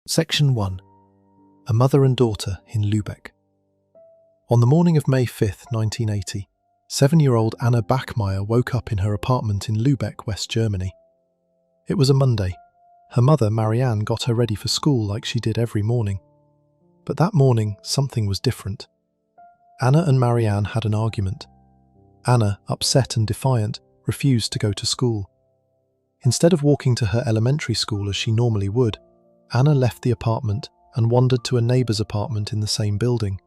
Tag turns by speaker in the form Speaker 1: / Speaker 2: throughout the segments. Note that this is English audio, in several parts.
Speaker 1: Section 1. A Mother and Daughter in Lübeck. On the morning of May 5th, 1980, 7-year-old Anna Bachmeier woke up in her apartment in Lübeck, West Germany. It was a Monday. Her mother, Marianne, got her ready for school like she did every morning. But that morning, something was different. Anna and Marianne had an argument. Anna, upset and defiant, refused to go to school. Instead of walking to her elementary school as she normally would, Anna left the apartment and wandered to a neighbour's apartment in the same building.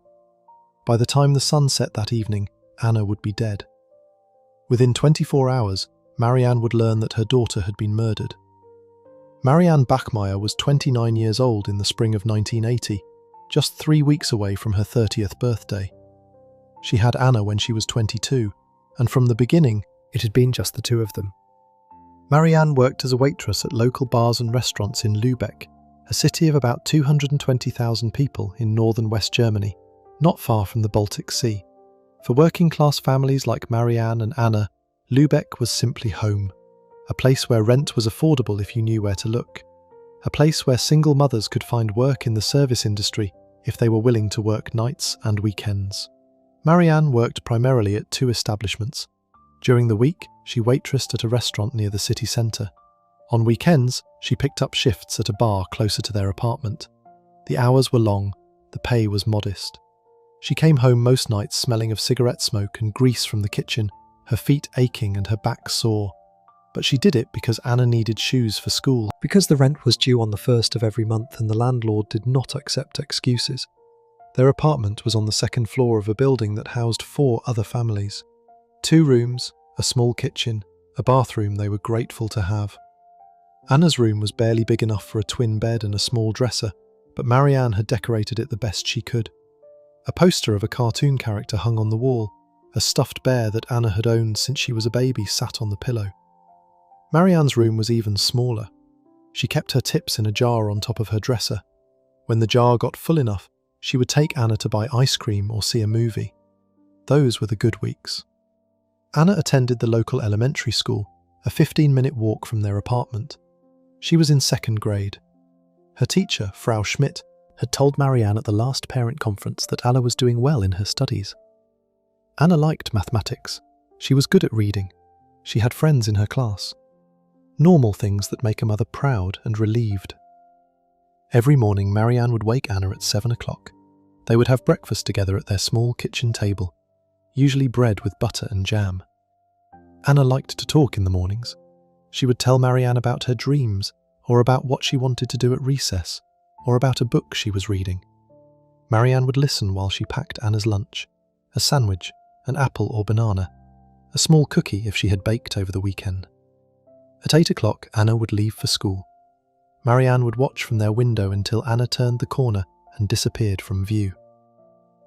Speaker 1: By the time the sun set that evening, Anna would be dead. Within 24 hours, Marianne would learn that her daughter had been murdered. Marianne Bachmeier was 29 years old in the spring of 1980, just 3 weeks away from her 30th birthday. She had Anna when she was 22, and from the beginning, it had been just the two of them. Marianne worked as a waitress at local bars and restaurants in Lübeck, a city of about 220,000 people in northern West Germany, not far from the Baltic Sea. For working-class families like Marianne and Anna, Lübeck was simply home, a place where rent was affordable if you knew where to look, a place where single mothers could find work in the service industry if they were willing to work nights and weekends. Marianne worked primarily at 2 establishments. During the week, she waitressed at a restaurant near the city centre. On weekends, she picked up shifts at a bar closer to their apartment. The hours were long, the pay was modest. She came home most nights smelling of cigarette smoke and grease from the kitchen, her feet aching and her back sore. But she did it because Anna needed shoes for school. Because the rent was due on the 1st of every month and the landlord did not accept excuses. Their apartment was on the 2nd floor of a building that housed 4 other families. 2 rooms, a small kitchen, a bathroom they were grateful to have. Anna's room was barely big enough for a twin bed and a small dresser, but Marianne had decorated it the best she could. A poster of a cartoon character hung on the wall. A stuffed bear that Anna had owned since she was a baby sat on the pillow. Marianne's room was even smaller. She kept her tips in a jar on top of her dresser. When the jar got full enough, she would take Anna to buy ice cream or see a movie. Those were the good weeks. Anna attended the local elementary school, a 15-minute walk from their apartment. She was in 2nd grade. Her teacher, Frau Schmidt, had told Marianne at the last parent conference that Anna was doing well in her studies. Anna liked mathematics. She was good at reading. She had friends in her class. Normal things that make a mother proud and relieved. Every morning, Marianne would wake Anna at 7 o'clock. They would have breakfast together at their small kitchen table, usually bread with butter and jam. Anna liked to talk in the mornings. She would tell Marianne about her dreams, or about what she wanted to do at recess, or about a book she was reading. Marianne would listen while she packed Anna's lunch, a sandwich, an apple or banana, a small cookie if she had baked over the weekend. At 8 o'clock, Anna would leave for school. Marianne would watch from their window until Anna turned the corner and disappeared from view.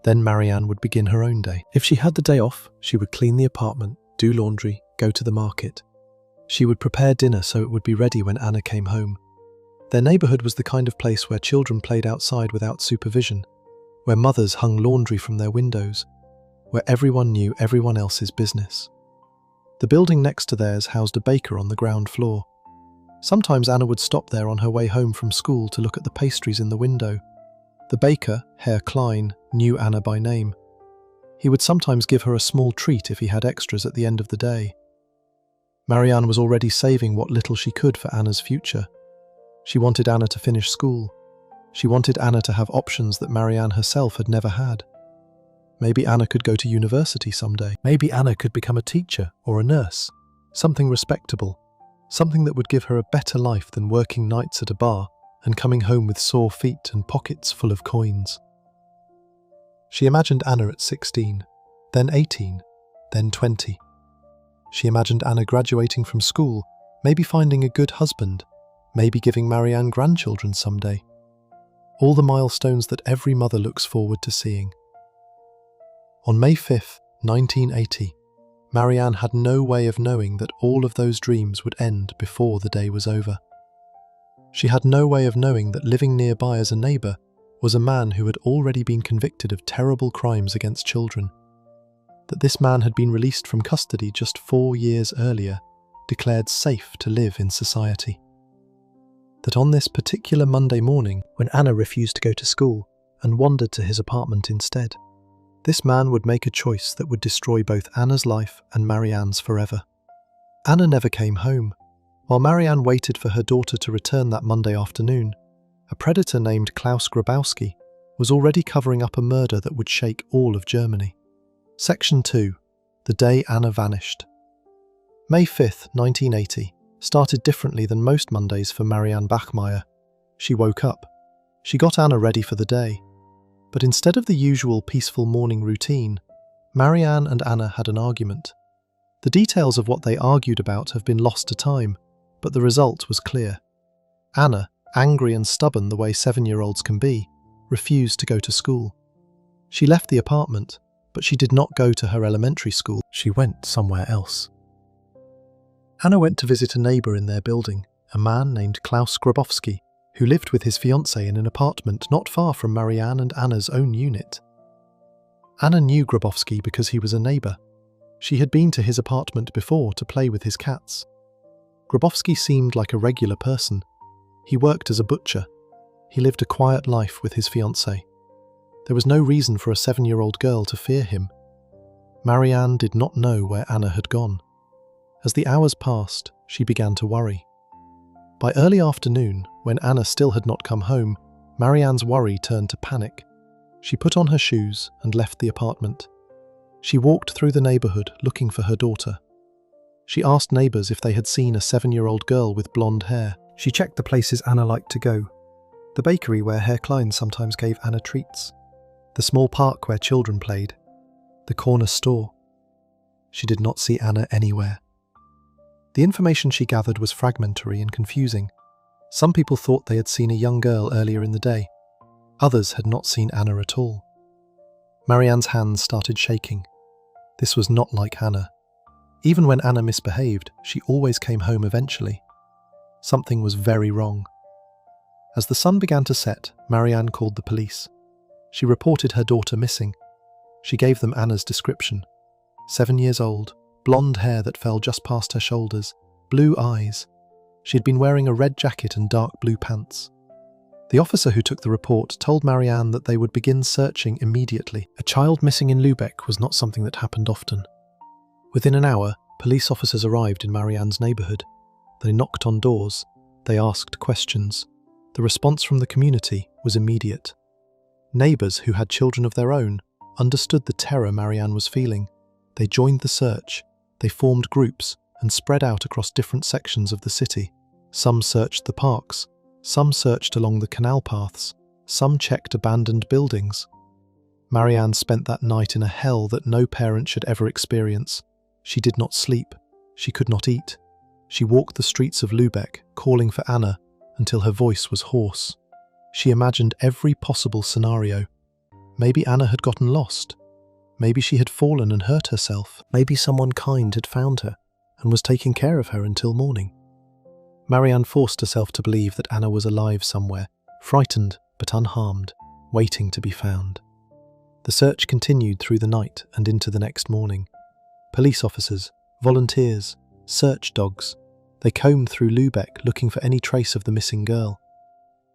Speaker 1: Then Marianne would begin her own day. If she had the day off, she would clean the apartment, do laundry, go to the market. She would prepare dinner so it would be ready when Anna came home. Their neighbourhood was the kind of place where children played outside without supervision, where mothers hung laundry from their windows, where everyone knew everyone else's business. The building next to theirs housed a baker on the ground floor. Sometimes Anna would stop there on her way home from school to look at the pastries in the window. The baker, Herr Klein, knew Anna by name. He would sometimes give her a small treat if he had extras at the end of the day. Marianne was already saving what little she could for Anna's future. She wanted Anna to finish school. She wanted Anna to have options that Marianne herself had never had. Maybe Anna could go to university someday. Maybe Anna could become a teacher or a nurse, something respectable, something that would give her a better life than working nights at a bar and coming home with sore feet and pockets full of coins. She imagined Anna at 16, then 18, then 20. She imagined Anna graduating from school, maybe finding a good husband, maybe giving Marianne grandchildren someday. All the milestones that every mother looks forward to seeing. On May 5th, 1980, Marianne had no way of knowing that all of those dreams would end before the day was over. She had no way of knowing that living nearby as a neighbour was a man who had already been convicted of terrible crimes against children, that this man had been released from custody just 4 years earlier, declared safe to live in society. that on this particular Monday morning, when Anna refused to go to school and wandered to his apartment instead, this man would make a choice that would destroy both Anna's life and Marianne's forever. Anna never came home. While Marianne waited for her daughter to return that Monday afternoon, a predator named Klaus Grabowski was already covering up a murder that would shake all of Germany. Section 2. The day Anna vanished. May 5th, 1980, started differently than most Mondays for Marianne Bachmeier. She woke up. She got Anna ready for the day. But instead of the usual peaceful morning routine, Marianne and Anna had an argument. The details of what they argued about have been lost to time, but the result was clear. Anna, angry and stubborn the way 7-year-olds can be, refused to go to school. She left the apartment, but she did not go to her elementary school. She went somewhere else. Anna went to visit a neighbour in their building, a man named Klaus Grabowski, who lived with his fiancée in an apartment not far from Marianne and Anna's own unit. Anna knew Grabowski because he was a neighbour. She had been to his apartment before to play with his cats. Grabowski seemed like a regular person. He worked as a butcher. He lived a quiet life with his fiancée. There was no reason for a 7-year-old girl to fear him. Marianne did not know where Anna had gone. As the hours passed, she began to worry. By early afternoon, when Anna still had not come home, Marianne's worry turned to panic. She put on her shoes and left the apartment. She walked through the neighbourhood looking for her daughter. She asked neighbours if they had seen a 7-year-old girl with blonde hair. She checked the places Anna liked to go. The bakery where Herr Klein sometimes gave Anna treats. The small park where children played. The corner store. She did not see Anna anywhere. The information she gathered was fragmentary and confusing. Some people thought they had seen a young girl earlier in the day. Others had not seen Anna at all. Marianne's hands started shaking. This was not like Anna. Even when Anna misbehaved, she always came home eventually. Something was very wrong. As the sun began to set, Marianne called the police. She reported her daughter missing. She gave them Anna's description. 7 years old, blonde hair that fell just past her shoulders, blue eyes. She had been wearing a red jacket and dark blue pants. The officer who took the report told Marianne that they would begin searching immediately. A child missing in Lübeck was not something that happened often. Within an hour, police officers arrived in Marianne's neighbourhood. They knocked on doors. They asked questions. The response from the community was immediate. Neighbours who had children of their own understood the terror Marianne was feeling. They joined the search. They formed groups and spread out across different sections of the city. Some searched the parks. Some searched along the canal paths. Some checked abandoned buildings. Marianne spent that night in a hell that no parent should ever experience. She did not sleep. She could not eat. She walked the streets of Lübeck, calling for Anna, until her voice was hoarse. She imagined every possible scenario. Maybe Anna had gotten lost. Maybe she had fallen and hurt herself. Maybe someone kind had found her and was taking care of her until morning. Marianne forced herself to believe that Anna was alive somewhere, frightened but unharmed, waiting to be found. The search continued through the night and into the next morning. Police officers, volunteers, search dogs. They combed through Lübeck looking for any trace of the missing girl.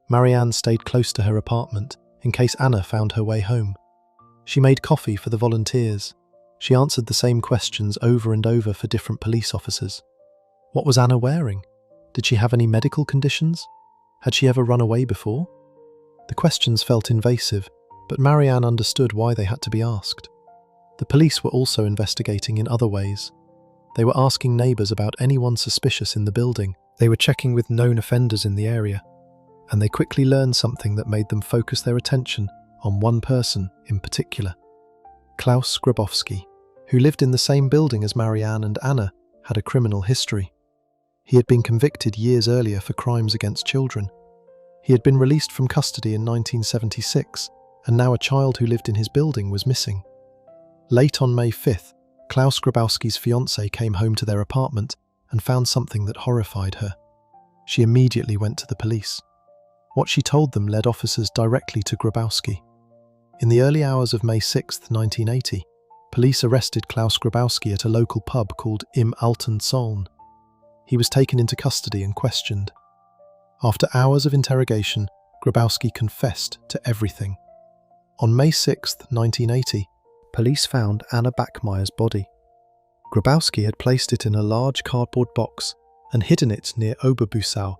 Speaker 1: Marianne stayed close to her apartment in case Anna found her way home. She made coffee for the volunteers. She answered the same questions over and over for different police officers. What was Anna wearing? Did she have any medical conditions? Had she ever run away before? The questions felt invasive, but Marianne understood why they had to be asked. The police were also investigating in other ways. They were asking neighbours about anyone suspicious in the building. They were checking with known offenders in the area. And they quickly learned something that made them focus their attention on one person in particular. Klaus Grabowski, who lived in the same building as Marianne and Anna, had a criminal history. He had been convicted years earlier for crimes against children. He had been released from custody in 1976, and now a child who lived in his building was missing. Late on May 5th, Klaus Grabowski's fiancée came home to their apartment and found something that horrified her. She immediately went to the police. What she told them led officers directly to Grabowski. In the early hours of May 6, 1980, police arrested Klaus Grabowski at a local pub called Im Alten Zolln. He was taken into custody and questioned. After hours of interrogation, Grabowski confessed to everything. On May 6, 1980, police found Anna Bachmeier's body. Grabowski had placed it in a large cardboard box and hidden it near Oberbussau,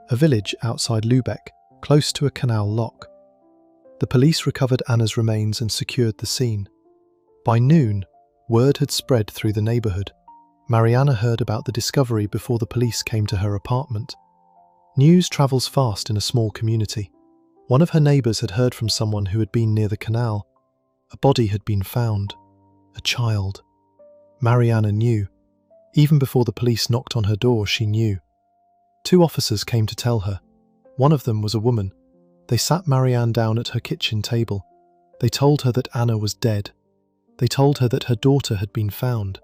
Speaker 1: a village outside Lübeck, close to a canal lock. The police recovered Anna's remains and secured the scene. By noon, word had spread through the neighbourhood. Marianne heard about the discovery before the police came to her apartment. News travels fast in a small community. One of her neighbours had heard from someone who had been near the canal. A body had been found. A child. Marianne knew. Even before the police knocked on her door, she knew. 2 officers came to tell her. One of them was a woman. They sat Marianne down at her kitchen table. They told her that Anna was dead. They told her that her daughter had been found.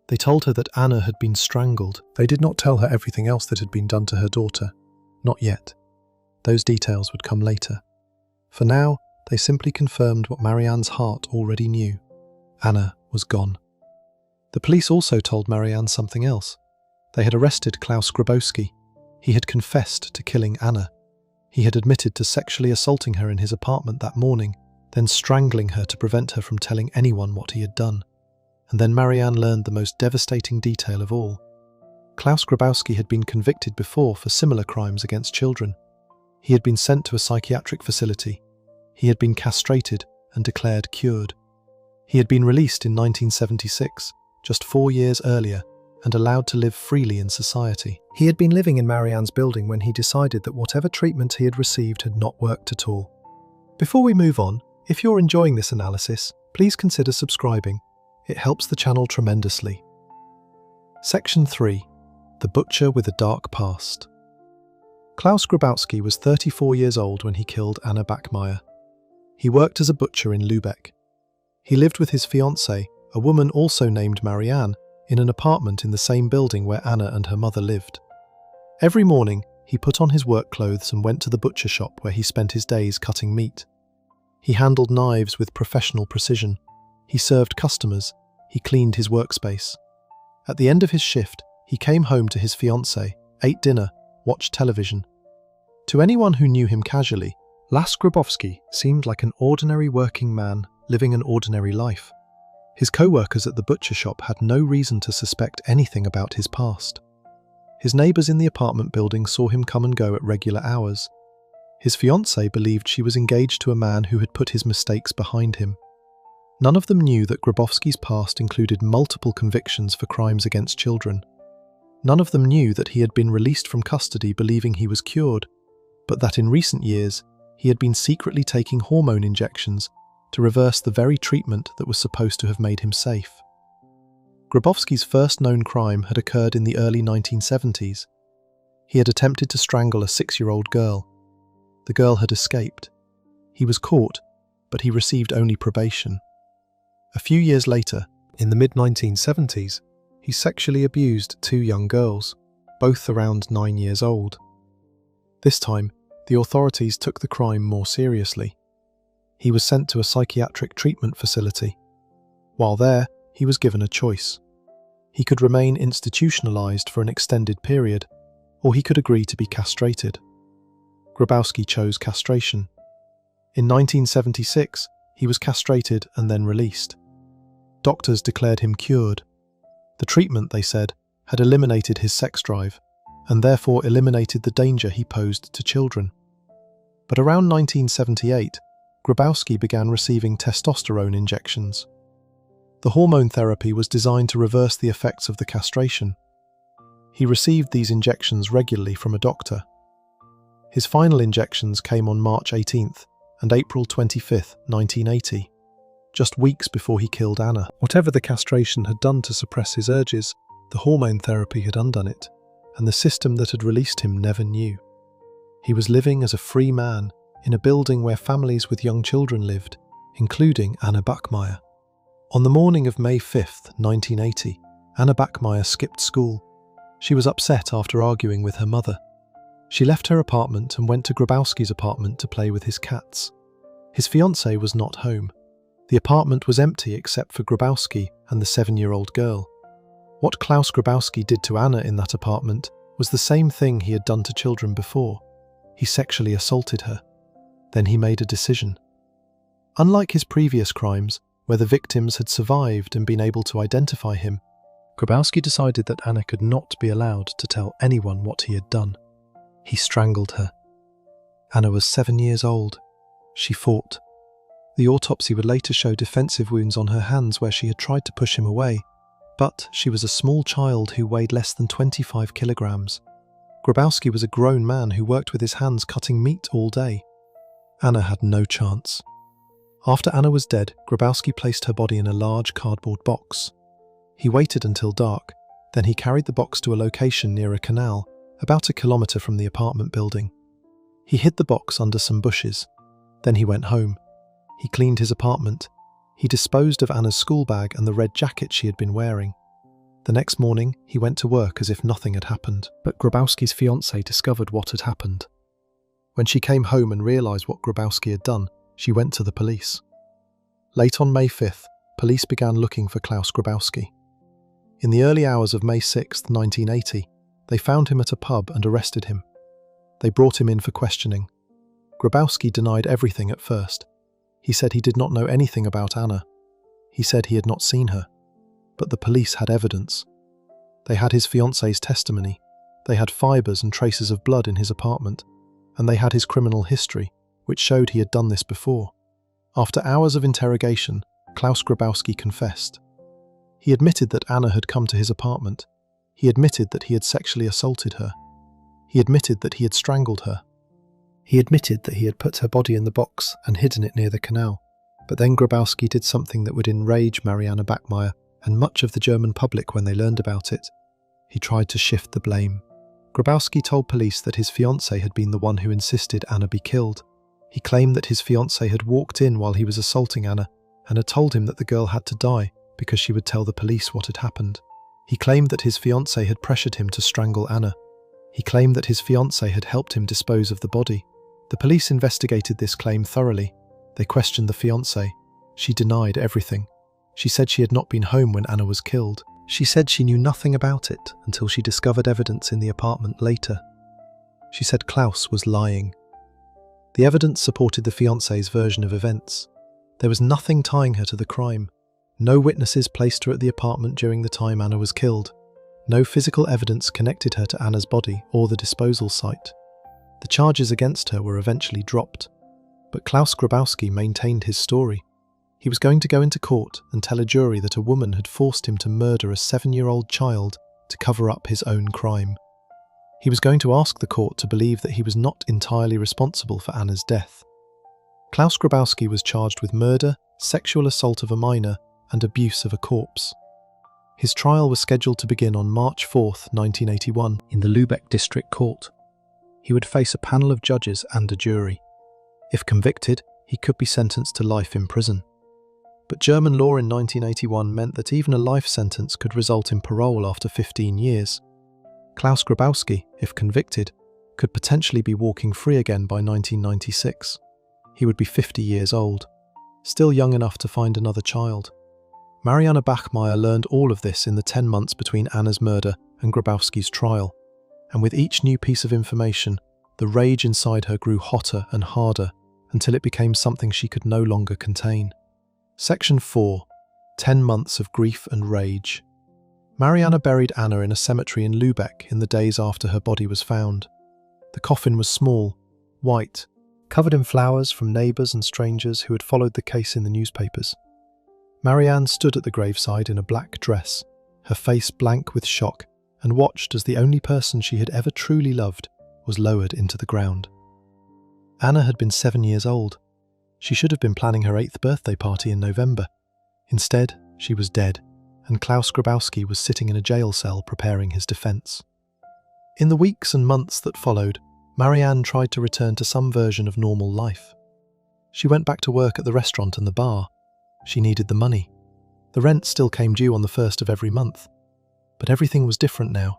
Speaker 1: They told her that Anna had been strangled. They did not tell her everything else that had been done to her daughter. Not yet. Those details would come later. For now, they simply confirmed what Marianne's heart already knew. Anna was gone. The police also told Marianne something else. They had arrested Klaus Grabowski. He had confessed to killing Anna. He had admitted to sexually assaulting her in his apartment that morning, then strangling her to prevent her from telling anyone what he had done. And then Marianne learned the most devastating detail of all. Klaus Grabowski had been convicted before for similar crimes against children. He had been sent to a psychiatric facility. He had been castrated and declared cured. He had been released in 1976, just 4 years earlier, and allowed to live freely in society. He had been living in Marianne's building when he decided that whatever treatment he had received had not worked at all. Before we move on, if you're enjoying this analysis, please consider subscribing. It helps the channel tremendously. Section 3. The Butcher with a Dark Past. Klaus Grabowski was 34 years old when he killed Anna Bachmeier. He worked as a butcher in Lübeck. He lived with his fiancée, a woman also named Marianne, in an apartment in the same building where Anna and her mother lived. Every morning, he put on his work clothes and went to the butcher shop where he spent his days cutting meat. He handled knives with professional precision. He served customers. He cleaned his workspace. At the end of his shift, he came home to his fiancée, ate dinner, watched television. To anyone who knew him casually, Las Grabowski seemed like an ordinary working man living an ordinary life. His co-workers at the butcher shop had no reason to suspect anything about his past. His neighbours in the apartment building saw him come and go at regular hours. His fiancée believed she was engaged to a man who had put his mistakes behind him. None of them knew that Grabowski's past included multiple convictions for crimes against children. None of them knew that he had been released from custody believing he was cured, but that in recent years he had been secretly taking hormone injections to reverse the very treatment that was supposed to have made him safe. Grabowski's first known crime had occurred in the early 1970s. He had attempted to strangle a 6-year-old girl. The girl had escaped. He was caught, but he received only probation. A few years later, in the mid-1970s, he sexually abused 2 young girls, both around 9 years old. This time, the authorities took the crime more seriously. He was sent to a psychiatric treatment facility. While there, he was given a choice. He could remain institutionalized for an extended period, or he could agree to be castrated. Grabowski chose castration. In 1976, he was castrated and then released. Doctors declared him cured. The treatment, they said, had eliminated his sex drive, and therefore eliminated the danger he posed to children. But around 1978, Grabowski began receiving testosterone injections. The hormone therapy was designed to reverse the effects of the castration. He received these injections regularly from a doctor. His final injections came on March 18th and April 25th, 1980, just weeks before he killed Anna. Whatever the castration had done to suppress his urges, the hormone therapy had undone it, and the system that had released him never knew. He was living as a free man in a building where families with young children lived, including Anna Bachmeier. On the morning of May 5th, 1980, Anna Bachmeier skipped school. She was upset after arguing with her mother. She left her apartment and went to Grabowski's apartment to play with his cats. His fiancée was not home. The apartment was empty except for Grabowski and the 7-year-old girl. What Klaus Grabowski did to Anna in that apartment was the same thing he had done to children before. He sexually assaulted her. Then he made a decision. Unlike his previous crimes, where the victims had survived and been able to identify him, Grabowski decided that Anna could not be allowed to tell anyone what he had done. He strangled her. Anna was 7 years old. She fought. The autopsy would later show defensive wounds on her hands where she had tried to push him away, but she was a small child who weighed less than 25 kilograms. Grabowski was a grown man who worked with his hands cutting meat all day. Anna had no chance. After Anna was dead, Grabowski placed her body in a large cardboard box. He waited until dark, then he carried the box to a location near a canal, about 1 kilometre from the apartment building. He hid the box under some bushes. Then he went home. He cleaned his apartment. He disposed of Anna's school bag and the red jacket she had been wearing. The next morning, he went to work as if nothing had happened, but Grabowski's fiancée discovered what had happened. When she came home and realised what Grabowski had done, she went to the police. Late on May 5th, police began looking for Klaus Grabowski. In the early hours of May 6, 1980, they found him at a pub and arrested him. They brought him in for questioning. Grabowski denied everything at first. He said he did not know anything about Anna. He said he had not seen her. But the police had evidence. They had his fiancée's testimony. They had fibres and traces of blood in his apartment. And they had his criminal history, which showed he had done this before. After hours of interrogation, Klaus Grabowski confessed. He admitted that Anna had come to his apartment. He admitted that he had sexually assaulted her. He admitted that he had strangled her. He admitted that he had put her body in the box and hidden it near the canal. But then Grabowski did something that would enrage Marianne Bachmeier and much of the German public when they learned about it. He tried to shift the blame. Grabowski told police that his fiancée had been the one who insisted Anna be killed. He claimed that his fiancée had walked in while he was assaulting Anna and had told him that the girl had to die because she would tell the police what had happened. He claimed that his fiancée had pressured him to strangle Anna. He claimed that his fiancée had helped him dispose of the body. The police investigated this claim thoroughly. They questioned the fiancée. She denied everything. She said she had not been home when Anna was killed. She said she knew nothing about it until she discovered evidence in the apartment later. She said Klaus was lying. The evidence supported the fiancée's version of events. There was nothing tying her to the crime. No witnesses placed her at the apartment during the time Anna was killed. No physical evidence connected her to Anna's body or the disposal site. The charges against her were eventually dropped. But Klaus Grabowski maintained his story. He was going to go into court and tell a jury that a woman had forced him to murder a 7-year-old child to cover up his own crime. He was going to ask the court to believe that he was not entirely responsible for Anna's death. Klaus Grabowski was charged with murder, sexual assault of a minor, and abuse of a corpse. His trial was scheduled to begin on March 4, 1981, in the Lübeck District Court. He would face a panel of judges and a jury. If convicted, he could be sentenced to life in prison. But German law in 1981 meant that even a life sentence could result in parole after 15 years. Klaus Grabowski, if convicted, could potentially be walking free again by 1996. He would be 50 years old, still young enough to find another child. Marianne Bachmeier learned all of this in the 10 months between Anna's murder and Grabowski's trial, and with each new piece of information, the rage inside her grew hotter and harder until it became something she could no longer contain. Section 4. 10 months of grief and rage. Marianne buried Anna in a cemetery in Lübeck in the days after her body was found. The coffin was small, white, covered in flowers from neighbours and strangers who had followed the case in the newspapers. Marianne stood at the graveside in a black dress, her face blank with shock, and watched as the only person she had ever truly loved was lowered into the ground. Anna had been 7 years old. She should have been planning her 8th birthday party in November. Instead, she was dead, and Klaus Grabowski was sitting in a jail cell preparing his defence. In the weeks and months that followed, Marianne tried to return to some version of normal life. She went back to work at the restaurant and the bar. She needed the money. The rent still came due on the 1st of every month. But everything was different now.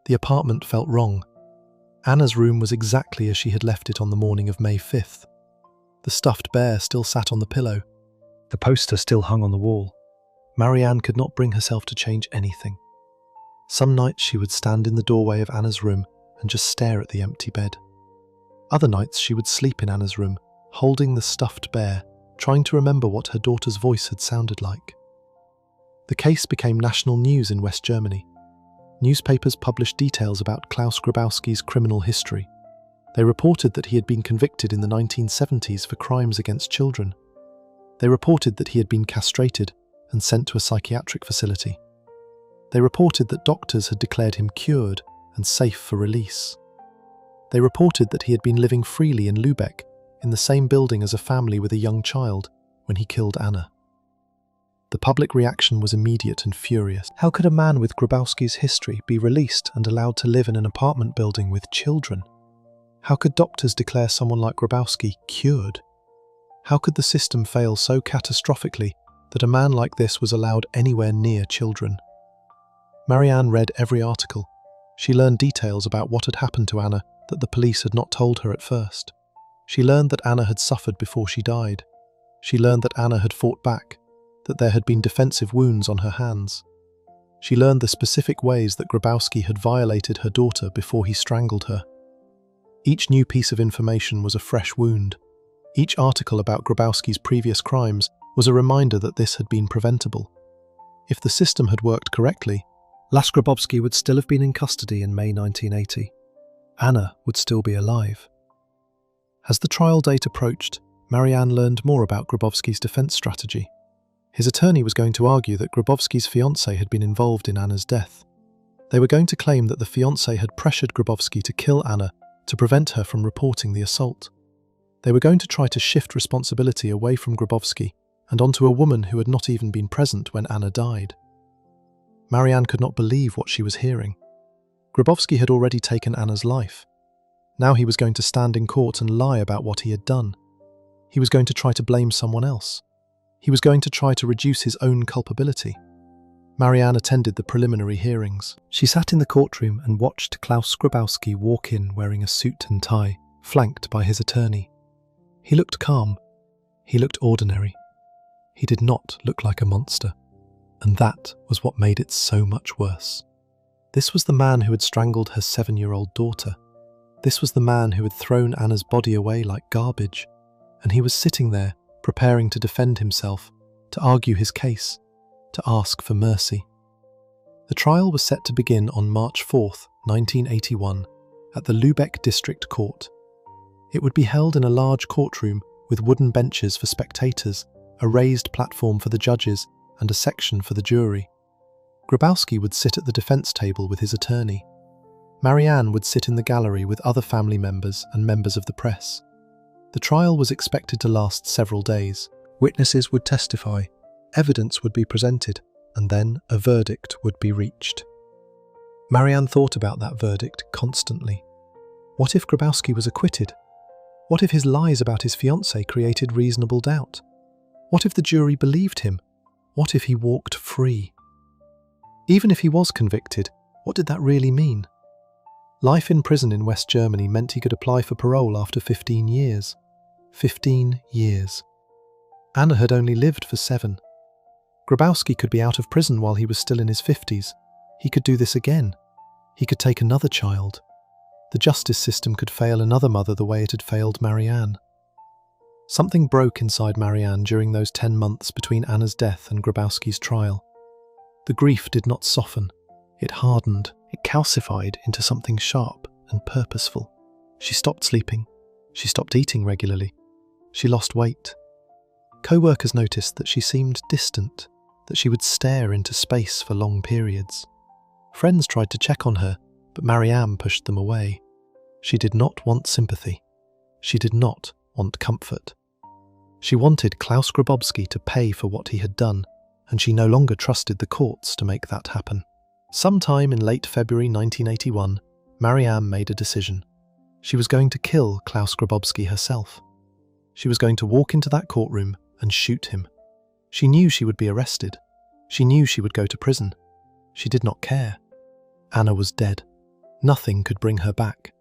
Speaker 1: The apartment felt wrong. Anna's room was exactly as she had left it on the morning of May 5th. The stuffed bear still sat on the pillow. The poster still hung on the wall. Marianne could not bring herself to change anything. Some nights she would stand in the doorway of Anna's room and just stare at the empty bed. Other nights she would sleep in Anna's room, holding the stuffed bear, trying to remember what her daughter's voice had sounded like. The case became national news in West Germany. Newspapers published details about Klaus Grabowski's criminal history. They reported that he had been convicted in the 1970s for crimes against children. They reported that he had been castrated and sent to a psychiatric facility. They reported that doctors had declared him cured and safe for release. They reported that he had been living freely in Lübeck, in the same building as a family with a young child, when he killed Anna. The public reaction was immediate and furious. How could a man with Grabowski's history be released and allowed to live in an apartment building with children? How could doctors declare someone like Grabowski cured? How could the system fail so catastrophically that a man like this was allowed anywhere near children? Marianne read every article. She learned details about what had happened to Anna that the police had not told her at first. She learned that Anna had suffered before she died. She learned that Anna had fought back, that there had been defensive wounds on her hands. She learned the specific ways that Grabowski had violated her daughter before he strangled her. Each new piece of information was a fresh wound. Each article about Grabowski's previous crimes was a reminder that this had been preventable. If the system had worked correctly, Las Grabowski would still have been in custody in May 1980. Anna would still be alive. As the trial date approached, Marianne learned more about Grabowski's defense strategy. His attorney was going to argue that Grabowski's fiancée had been involved in Anna's death. They were going to claim that the fiancée had pressured Grabowski to kill Anna to prevent her from reporting the assault. They were going to try to shift responsibility away from Grabowski and onto a woman who had not even been present when Anna died. Marianne could not believe what she was hearing. Grabowski had already taken Anna's life. Now he was going to stand in court and lie about what he had done. He was going to try to blame someone else. He was going to try to reduce his own culpability. Marianne attended the preliminary hearings. She sat in the courtroom and watched Klaus Grabowski walk in wearing a suit and tie, flanked by his attorney. He looked calm. He looked ordinary. He did not look like a monster. And that was what made it so much worse. This was the man who had strangled her 7-year-old daughter. This was the man who had thrown Anna's body away like garbage. And he was sitting there, preparing to defend himself, to argue his case, to ask for mercy. The trial was set to begin on March 4th, 1981, at the Lübeck District Court. It would be held in a large courtroom with wooden benches for spectators, a raised platform for the judges, and a section for the jury. Grabowski would sit at the defense table with his attorney. Marianne would sit in the gallery with other family members and members of the press. The trial was expected to last several days. Witnesses would testify, evidence would be presented, and then a verdict would be reached. Marianne thought about that verdict constantly. What if Grabowski was acquitted? What if his lies about his fiancée created reasonable doubt? What if the jury believed him? What if he walked free? Even if he was convicted, what did that really mean? Life in prison in West Germany meant he could apply for parole after 15 years. 15 years. Anna had only lived for 7. Grabowski could be out of prison while he was still in his 50s. He could do this again. He could take another child. The justice system could fail another mother the way it had failed Marianne. Something broke inside Marianne during those 10 months between Anna's death and Grabowski's trial. The grief did not soften. It hardened. It calcified into something sharp and purposeful. She stopped sleeping. She stopped eating regularly. She lost weight. Co-workers noticed that she seemed distant, that she would stare into space for long periods. Friends tried to check on her, but Marianne pushed them away. She did not want sympathy. She did not want comfort. She wanted Klaus Grabowski to pay for what he had done, and she no longer trusted the courts to make that happen. Sometime in late February 1981, Marianne made a decision. She was going to kill Klaus Grabowski herself. She was going to walk into that courtroom and shoot him. She knew she would be arrested. She knew she would go to prison. She did not care. Anna was dead. Nothing could bring her back.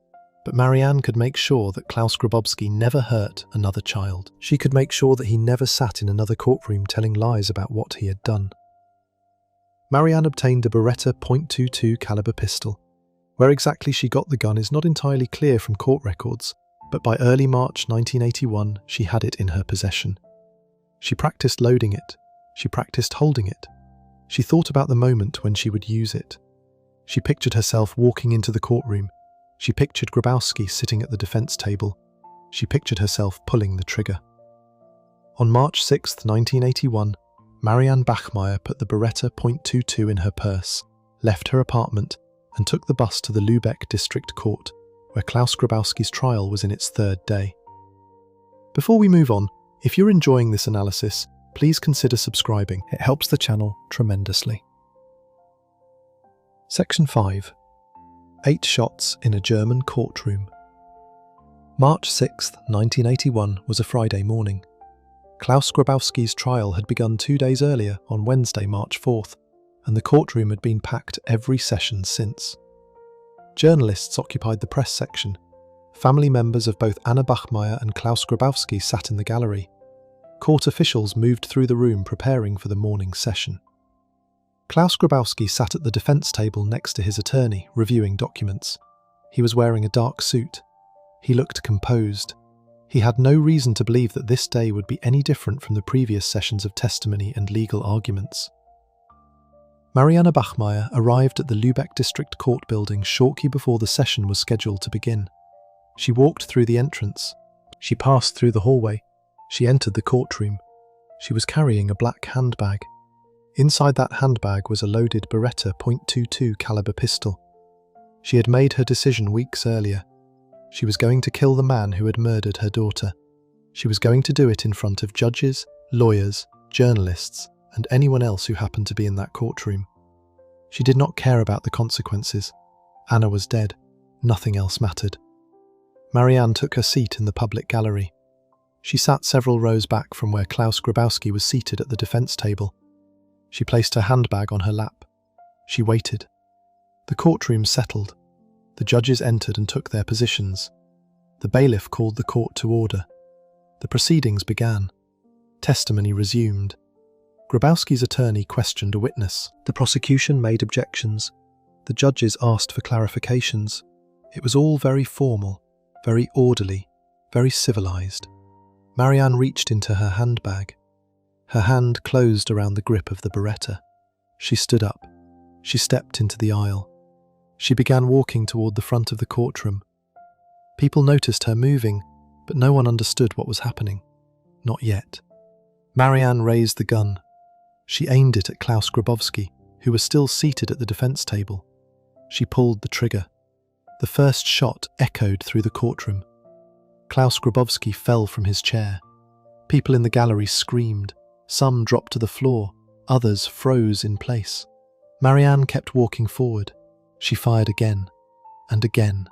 Speaker 1: But Marianne could make sure that Klaus Grabowski never hurt another child. She could make sure that he never sat in another courtroom telling lies about what he had done. Marianne obtained a Beretta .22 caliber pistol. Where exactly she got the gun is not entirely clear from court records, but by early March 1981, she had it in her possession. She practiced loading it. She practiced holding it. She thought about the moment when she would use it. She pictured herself walking into the courtroom. She pictured Grabowski sitting at the defense table. She pictured herself pulling the trigger. On March 6, 1981, Marianne Bachmeier put the Beretta .22 in her purse, left her apartment, and took the bus to the Lübeck District Court, where Klaus Grabowski's trial was in its third day. Before we move on, if you're enjoying this analysis, please consider subscribing. It helps the channel tremendously. Section 5. 8 shots in a German courtroom. March 6, 1981 was a Friday morning. Klaus Grabowski's trial had begun 2 days earlier on Wednesday, March 4th, and the courtroom had been packed every session since. Journalists occupied the press section. Family members of both Anna Bachmeier and Klaus Grabowski sat in the gallery. Court officials moved through the room preparing for the morning session. Klaus Grabowski sat at the defense table next to his attorney, reviewing documents. He was wearing a dark suit. He looked composed. He had no reason to believe that this day would be any different from the previous sessions of testimony and legal arguments. Marianne Bachmeier arrived at the Lübeck District Court building shortly before the session was scheduled to begin. She walked through the entrance. She passed through the hallway. She entered the courtroom. She was carrying a black handbag. Inside that handbag was a loaded Beretta .22 caliber pistol. She had made her decision weeks earlier. She was going to kill the man who had murdered her daughter. She was going to do it in front of judges, lawyers, journalists, and anyone else who happened to be in that courtroom. She did not care about the consequences. Anna was dead. Nothing else mattered. Marianne took her seat in the public gallery. She sat several rows back from where Klaus Grabowski was seated at the defense table. She placed her handbag on her lap. She waited. The courtroom settled. The judges entered and took their positions. The bailiff called the court to order. The proceedings began. Testimony resumed. Grabowski's attorney questioned a witness. The prosecution made objections. The judges asked for clarifications. It was all very formal, very orderly, very civilized. Marianne reached into her handbag. Her hand closed around the grip of the Beretta. She stood up. She stepped into the aisle. She began walking toward the front of the courtroom. People noticed her moving, but no one understood what was happening. Not yet. Marianne raised the gun. She aimed it at Klaus Grabowski, who was still seated at the defense table. She pulled the trigger. The first shot echoed through the courtroom. Klaus Grabowski fell from his chair. People in the gallery screamed. Some dropped to the floor. Others froze in place. Marianne kept walking forward. She fired again, and again,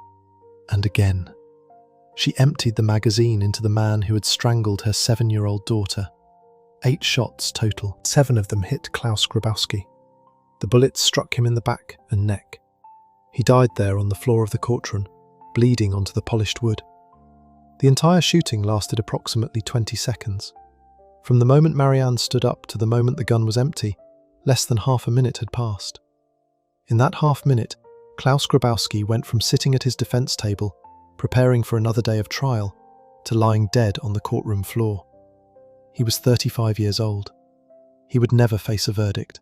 Speaker 1: and again. She emptied the magazine into the man who had strangled her 7-year-old daughter. 8 shots total. 7 of them hit Klaus Grabowski. The bullets struck him in the back and neck. He died there on the floor of the courtroom, bleeding onto the polished wood. The entire shooting lasted approximately 20 seconds. From the moment Marianne stood up to the moment the gun was empty, less than half a minute had passed. In that half minute, Klaus Grabowski went from sitting at his defense table, preparing for another day of trial, to lying dead on the courtroom floor. He was 35 years old. He would never face a verdict.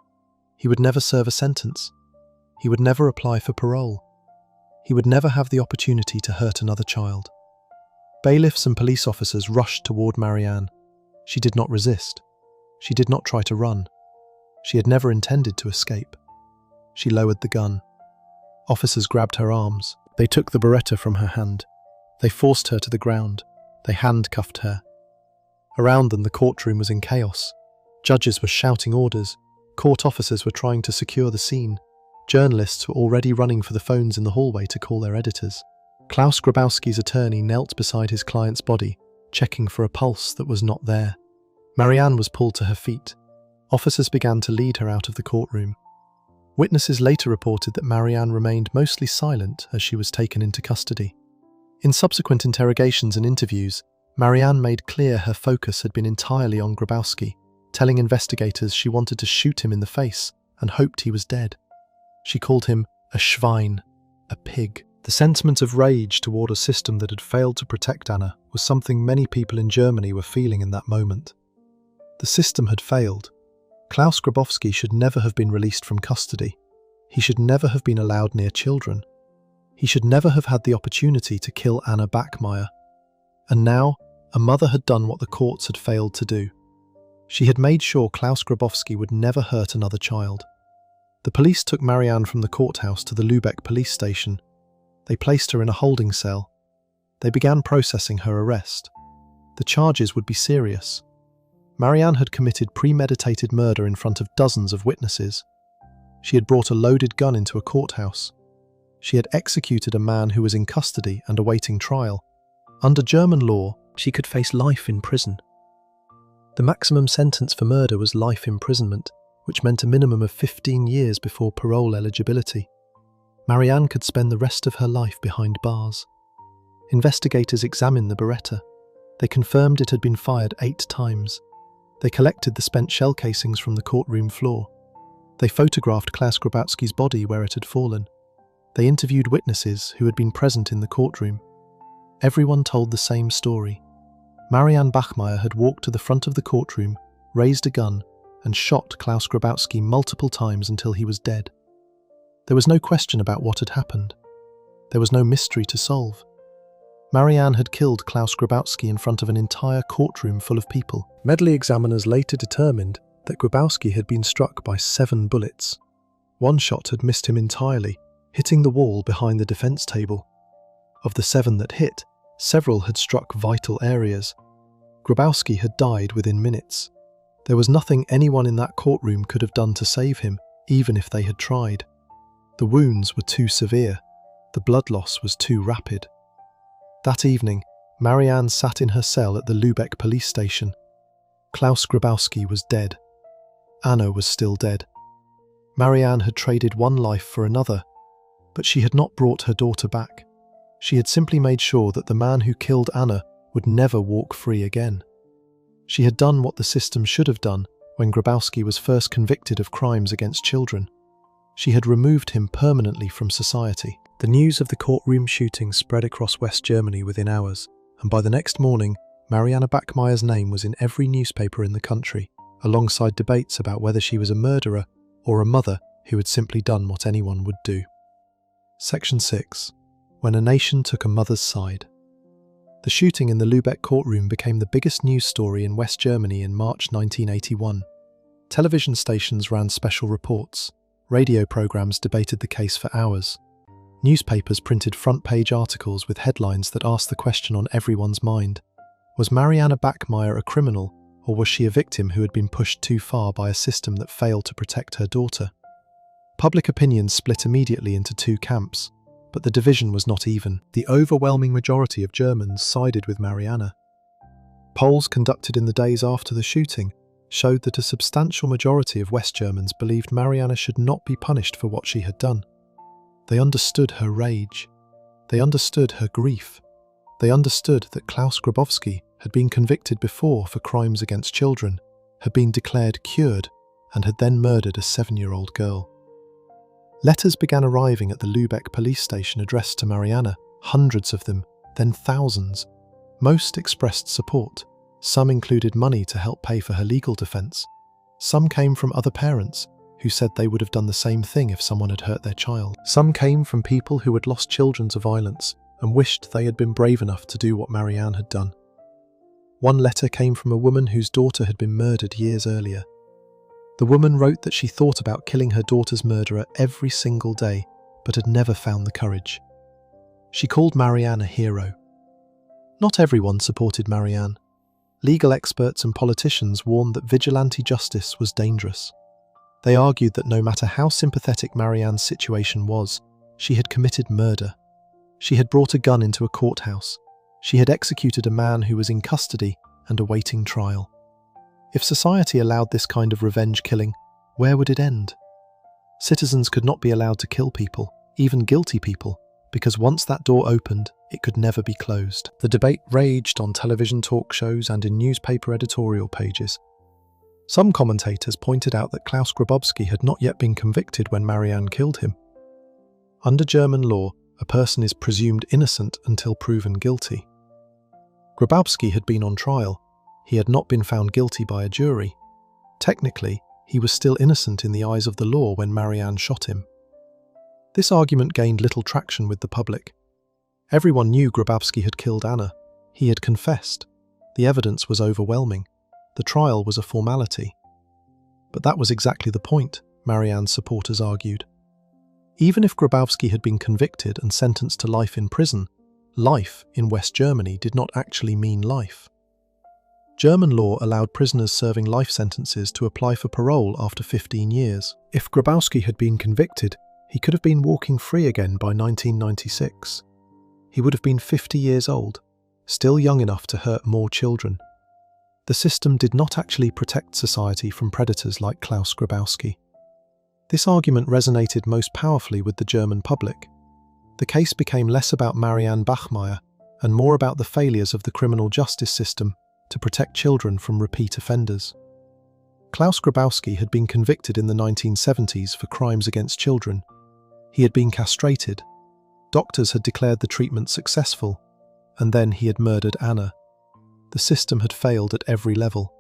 Speaker 1: He would never serve a sentence. He would never apply for parole. He would never have the opportunity to hurt another child. Bailiffs and police officers rushed toward Marianne. She did not resist. She did not try to run. She had never intended to escape. She lowered the gun. Officers grabbed her arms. They took the Beretta from her hand. They forced her to the ground. They handcuffed her. Around them, the courtroom was in chaos. Judges were shouting orders. Court officers were trying to secure the scene. Journalists were already running for the phones in the hallway to call their editors. Klaus Grabowski's attorney knelt beside his client's body, checking for a pulse that was not there. Marianne was pulled to her feet. Officers began to lead her out of the courtroom. Witnesses later reported that Marianne remained mostly silent as she was taken into custody. In subsequent interrogations and interviews, Marianne made clear her focus had been entirely on Grabowski, telling investigators she wanted to shoot him in the face and hoped he was dead. She called him a Schwein, a pig. The sentiment of rage toward a system that had failed to protect Anna was something many people in Germany were feeling in that moment. The system had failed. Klaus Grabowski should never have been released from custody. He should never have been allowed near children. He should never have had the opportunity to kill Anna Bachmeier. And now, a mother had done what the courts had failed to do. She had made sure Klaus Grabowski would never hurt another child. The police took Marianne from the courthouse to the Lübeck police station. They placed her in a holding cell. They began processing her arrest. The charges would be serious. Marianne had committed premeditated murder in front of dozens of witnesses. She had brought a loaded gun into a courthouse. She had executed a man who was in custody and awaiting trial. Under German law, she could face life in prison. The maximum sentence for murder was life imprisonment, which meant a minimum of 15 years before parole eligibility. Marianne could spend the rest of her life behind bars. Investigators examined the Beretta. They confirmed it had been fired 8 times. They collected the spent shell casings from the courtroom floor. They photographed Klaus Grabowski's body where it had fallen. They interviewed witnesses who had been present in the courtroom. Everyone told the same story. Marianne Bachmeier had walked to the front of the courtroom, raised a gun, and shot Klaus Grabowski multiple times until he was dead. There was no question about what had happened. There was no mystery to solve. Marianne had killed Klaus Grabowski in front of an entire courtroom full of people. Medley examiners later determined that Grabowski had been struck by 7 bullets. One shot had missed him entirely, hitting the wall behind the defense table. Of the 7 that hit, several had struck vital areas. Grabowski had died within minutes. There was nothing anyone in that courtroom could have done to save him, even if they had tried. The wounds were too severe. The blood loss was too rapid. That evening, Marianne sat in her cell at the Lübeck police station. Klaus Grabowski was dead. Anna was still dead. Marianne had traded one life for another, but she had not brought her daughter back. She had simply made sure that the man who killed Anna would never walk free again. She had done what the system should have done when Grabowski was first convicted of crimes against children. She had removed him permanently from society. The news of the courtroom shooting spread across West Germany within hours, and by the next morning, Marianne Bachmeier's name was in every newspaper in the country, alongside debates about whether she was a murderer or a mother who had simply done what anyone would do. Section 6. When a nation took a mother's side. The shooting in the Lübeck courtroom became the biggest news story in West Germany in March 1981. Television stations ran special reports. Radio programs debated the case for hours. Newspapers printed front-page articles with headlines that asked the question on everyone's mind. Was Marianne Bachmeier a criminal, or was she a victim who had been pushed too far by a system that failed to protect her daughter? Public opinion split immediately into 2 camps, but the division was not even. The overwhelming majority of Germans sided with Marianne. Polls conducted in the days after the shooting showed that a substantial majority of West Germans believed Marianne should not be punished for what she had done. They understood her rage. They understood her grief. They understood that Klaus Grabowski had been convicted before for crimes against children, had been declared cured, and had then murdered a 7-year-old girl. Letters began arriving at the Lübeck police station addressed to Marianne, hundreds of them, then thousands. Most expressed support. Some included money to help pay for her legal defense. Some came from other parents who said they would have done the same thing if someone had hurt their child. Some came from people who had lost children to violence and wished they had been brave enough to do what Marianne had done. One letter came from a woman whose daughter had been murdered years earlier. The woman wrote that she thought about killing her daughter's murderer every single day, but had never found the courage. She called Marianne a hero. Not everyone supported Marianne. Legal experts and politicians warned that vigilante justice was dangerous. They argued that no matter how sympathetic Marianne's situation was, she had committed murder. She had brought a gun into a courthouse. She had executed a man who was in custody and awaiting trial. If society allowed this kind of revenge killing, where would it end? Citizens could not be allowed to kill people, even guilty people, because once that door opened, it could never be closed. The debate raged on television talk shows and in newspaper editorial pages. Some commentators pointed out that Klaus Grabowski had not yet been convicted when Marianne killed him. Under German law, a person is presumed innocent until proven guilty. Grabowski had been on trial. He had not been found guilty by a jury. Technically, he was still innocent in the eyes of the law when Marianne shot him. This argument gained little traction with the public. Everyone knew Grabowski had killed Anna. He had confessed. The evidence was overwhelming. The trial was a formality. But that was exactly the point, Marianne's supporters argued. Even if Grabowski had been convicted and sentenced to life in prison, life in West Germany did not actually mean life. German law allowed prisoners serving life sentences to apply for parole after 15 years. If Grabowski had been convicted, he could have been walking free again by 1996. He would have been 50 years old, still young enough to hurt more children. The system did not actually protect society from predators like Klaus Grabowski. This argument resonated most powerfully with the German public. The case became less about Marianne Bachmeier and more about the failures of the criminal justice system to protect children from repeat offenders. Klaus Grabowski had been convicted in the 1970s for crimes against children. He had been castrated. Doctors had declared the treatment successful, and then he had murdered Anna. The system had failed at every level.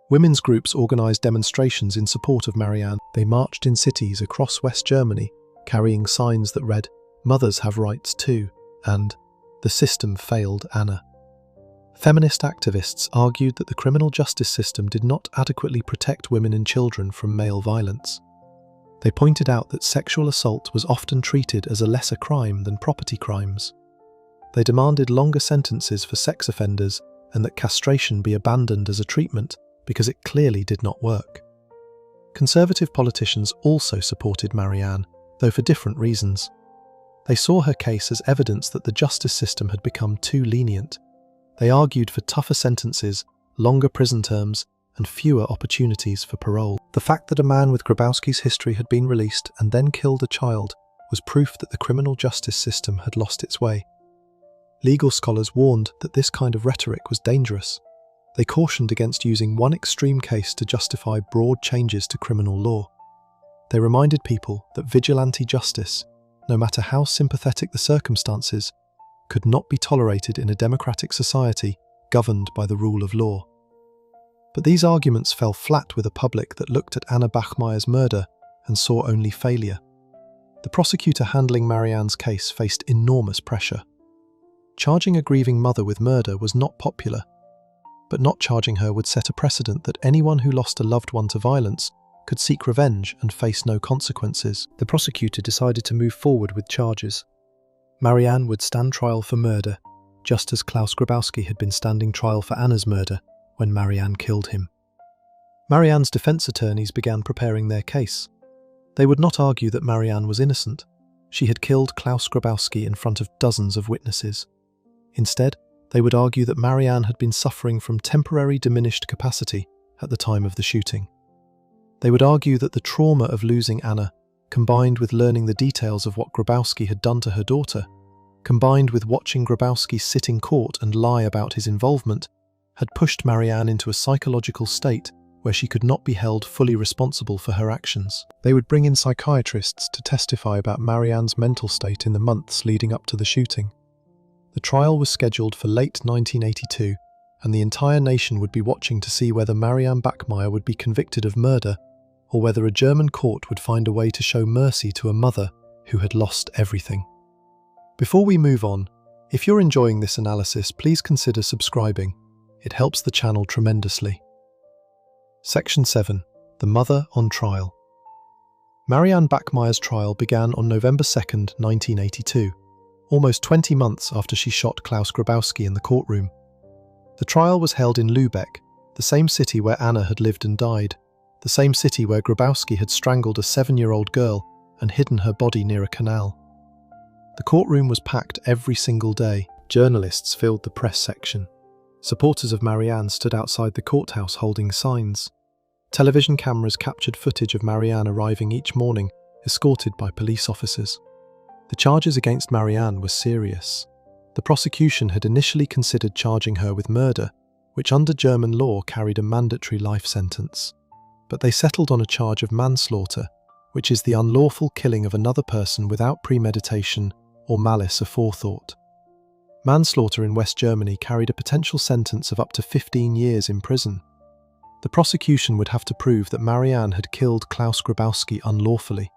Speaker 1: Women's groups organised demonstrations in support of Marianne. They marched in cities across West Germany, carrying signs that read, "Mothers have rights too," and "The system failed Anna." Feminist activists argued that the criminal justice system did not adequately protect women and children from male violence. They pointed out that sexual assault was often treated as a lesser crime than property crimes. They demanded longer sentences for sex offenders and that castration be abandoned as a treatment because it clearly did not work. Conservative politicians also supported Marianne, though for different reasons. They saw her case as evidence that the justice system had become too lenient. They argued for tougher sentences, longer prison terms, and fewer opportunities for parole. The fact that a man with Grabowski's history had been released and then killed a child was proof that the criminal justice system had lost its way. Legal scholars warned that this kind of rhetoric was dangerous. They cautioned against using one extreme case to justify broad changes to criminal law. They reminded people that vigilante justice, no matter how sympathetic the circumstances, could not be tolerated in a democratic society governed by the rule of law. But these arguments fell flat with a public that looked at Anna Bachmeier's murder and saw only failure. The prosecutor handling Marianne's case faced enormous pressure. Charging a grieving mother with murder was not popular, but not charging her would set a precedent that anyone who lost a loved one to violence could seek revenge and face no consequences. The prosecutor decided to move forward with charges. Marianne would stand trial for murder, just as Klaus Grabowski had been standing trial for Anna's murder when Marianne killed him. Marianne's defense attorneys began preparing their case. They would not argue that Marianne was innocent. She had killed Klaus Grabowski in front of dozens of witnesses. Instead, they would argue that Marianne had been suffering from temporary diminished capacity at the time of the shooting. They would argue that the trauma of losing Anna, combined with learning the details of what Grabowski had done to her daughter, combined with watching Grabowski sit in court and lie about his involvement, had pushed Marianne into a psychological state where she could not be held fully responsible for her actions. They would bring in psychiatrists to testify about Marianne's mental state in the months leading up to the shooting. The trial was scheduled for late 1982, and the entire nation would be watching to see whether Marianne Bachmeier would be convicted of murder or whether a German court would find a way to show mercy to a mother who had lost everything. Before we move on, if you're enjoying this analysis, please consider subscribing. It helps the channel tremendously. Section 7. The Mother on Trial. Marianne Bachmeier's trial began on November 2nd, 1982, almost 20 months after she shot Klaus Grabowski in the courtroom. The trial was held in Lübeck, the same city where Anna had lived and died, the same city where Grabowski had strangled a 7-year-old girl and hidden her body near a canal. The courtroom was packed every single day. Journalists filled the press section. Supporters of Marianne stood outside the courthouse holding signs. Television cameras captured footage of Marianne arriving each morning, escorted by police officers. The charges against Marianne were serious. The prosecution had initially considered charging her with murder, which under German law carried a mandatory life sentence. But they settled on a charge of manslaughter, which is the unlawful killing of another person without premeditation or malice aforethought. Manslaughter in West Germany carried a potential sentence of up to 15 years in prison. The prosecution would have to prove that Marianne had killed Klaus Grabowski unlawfully.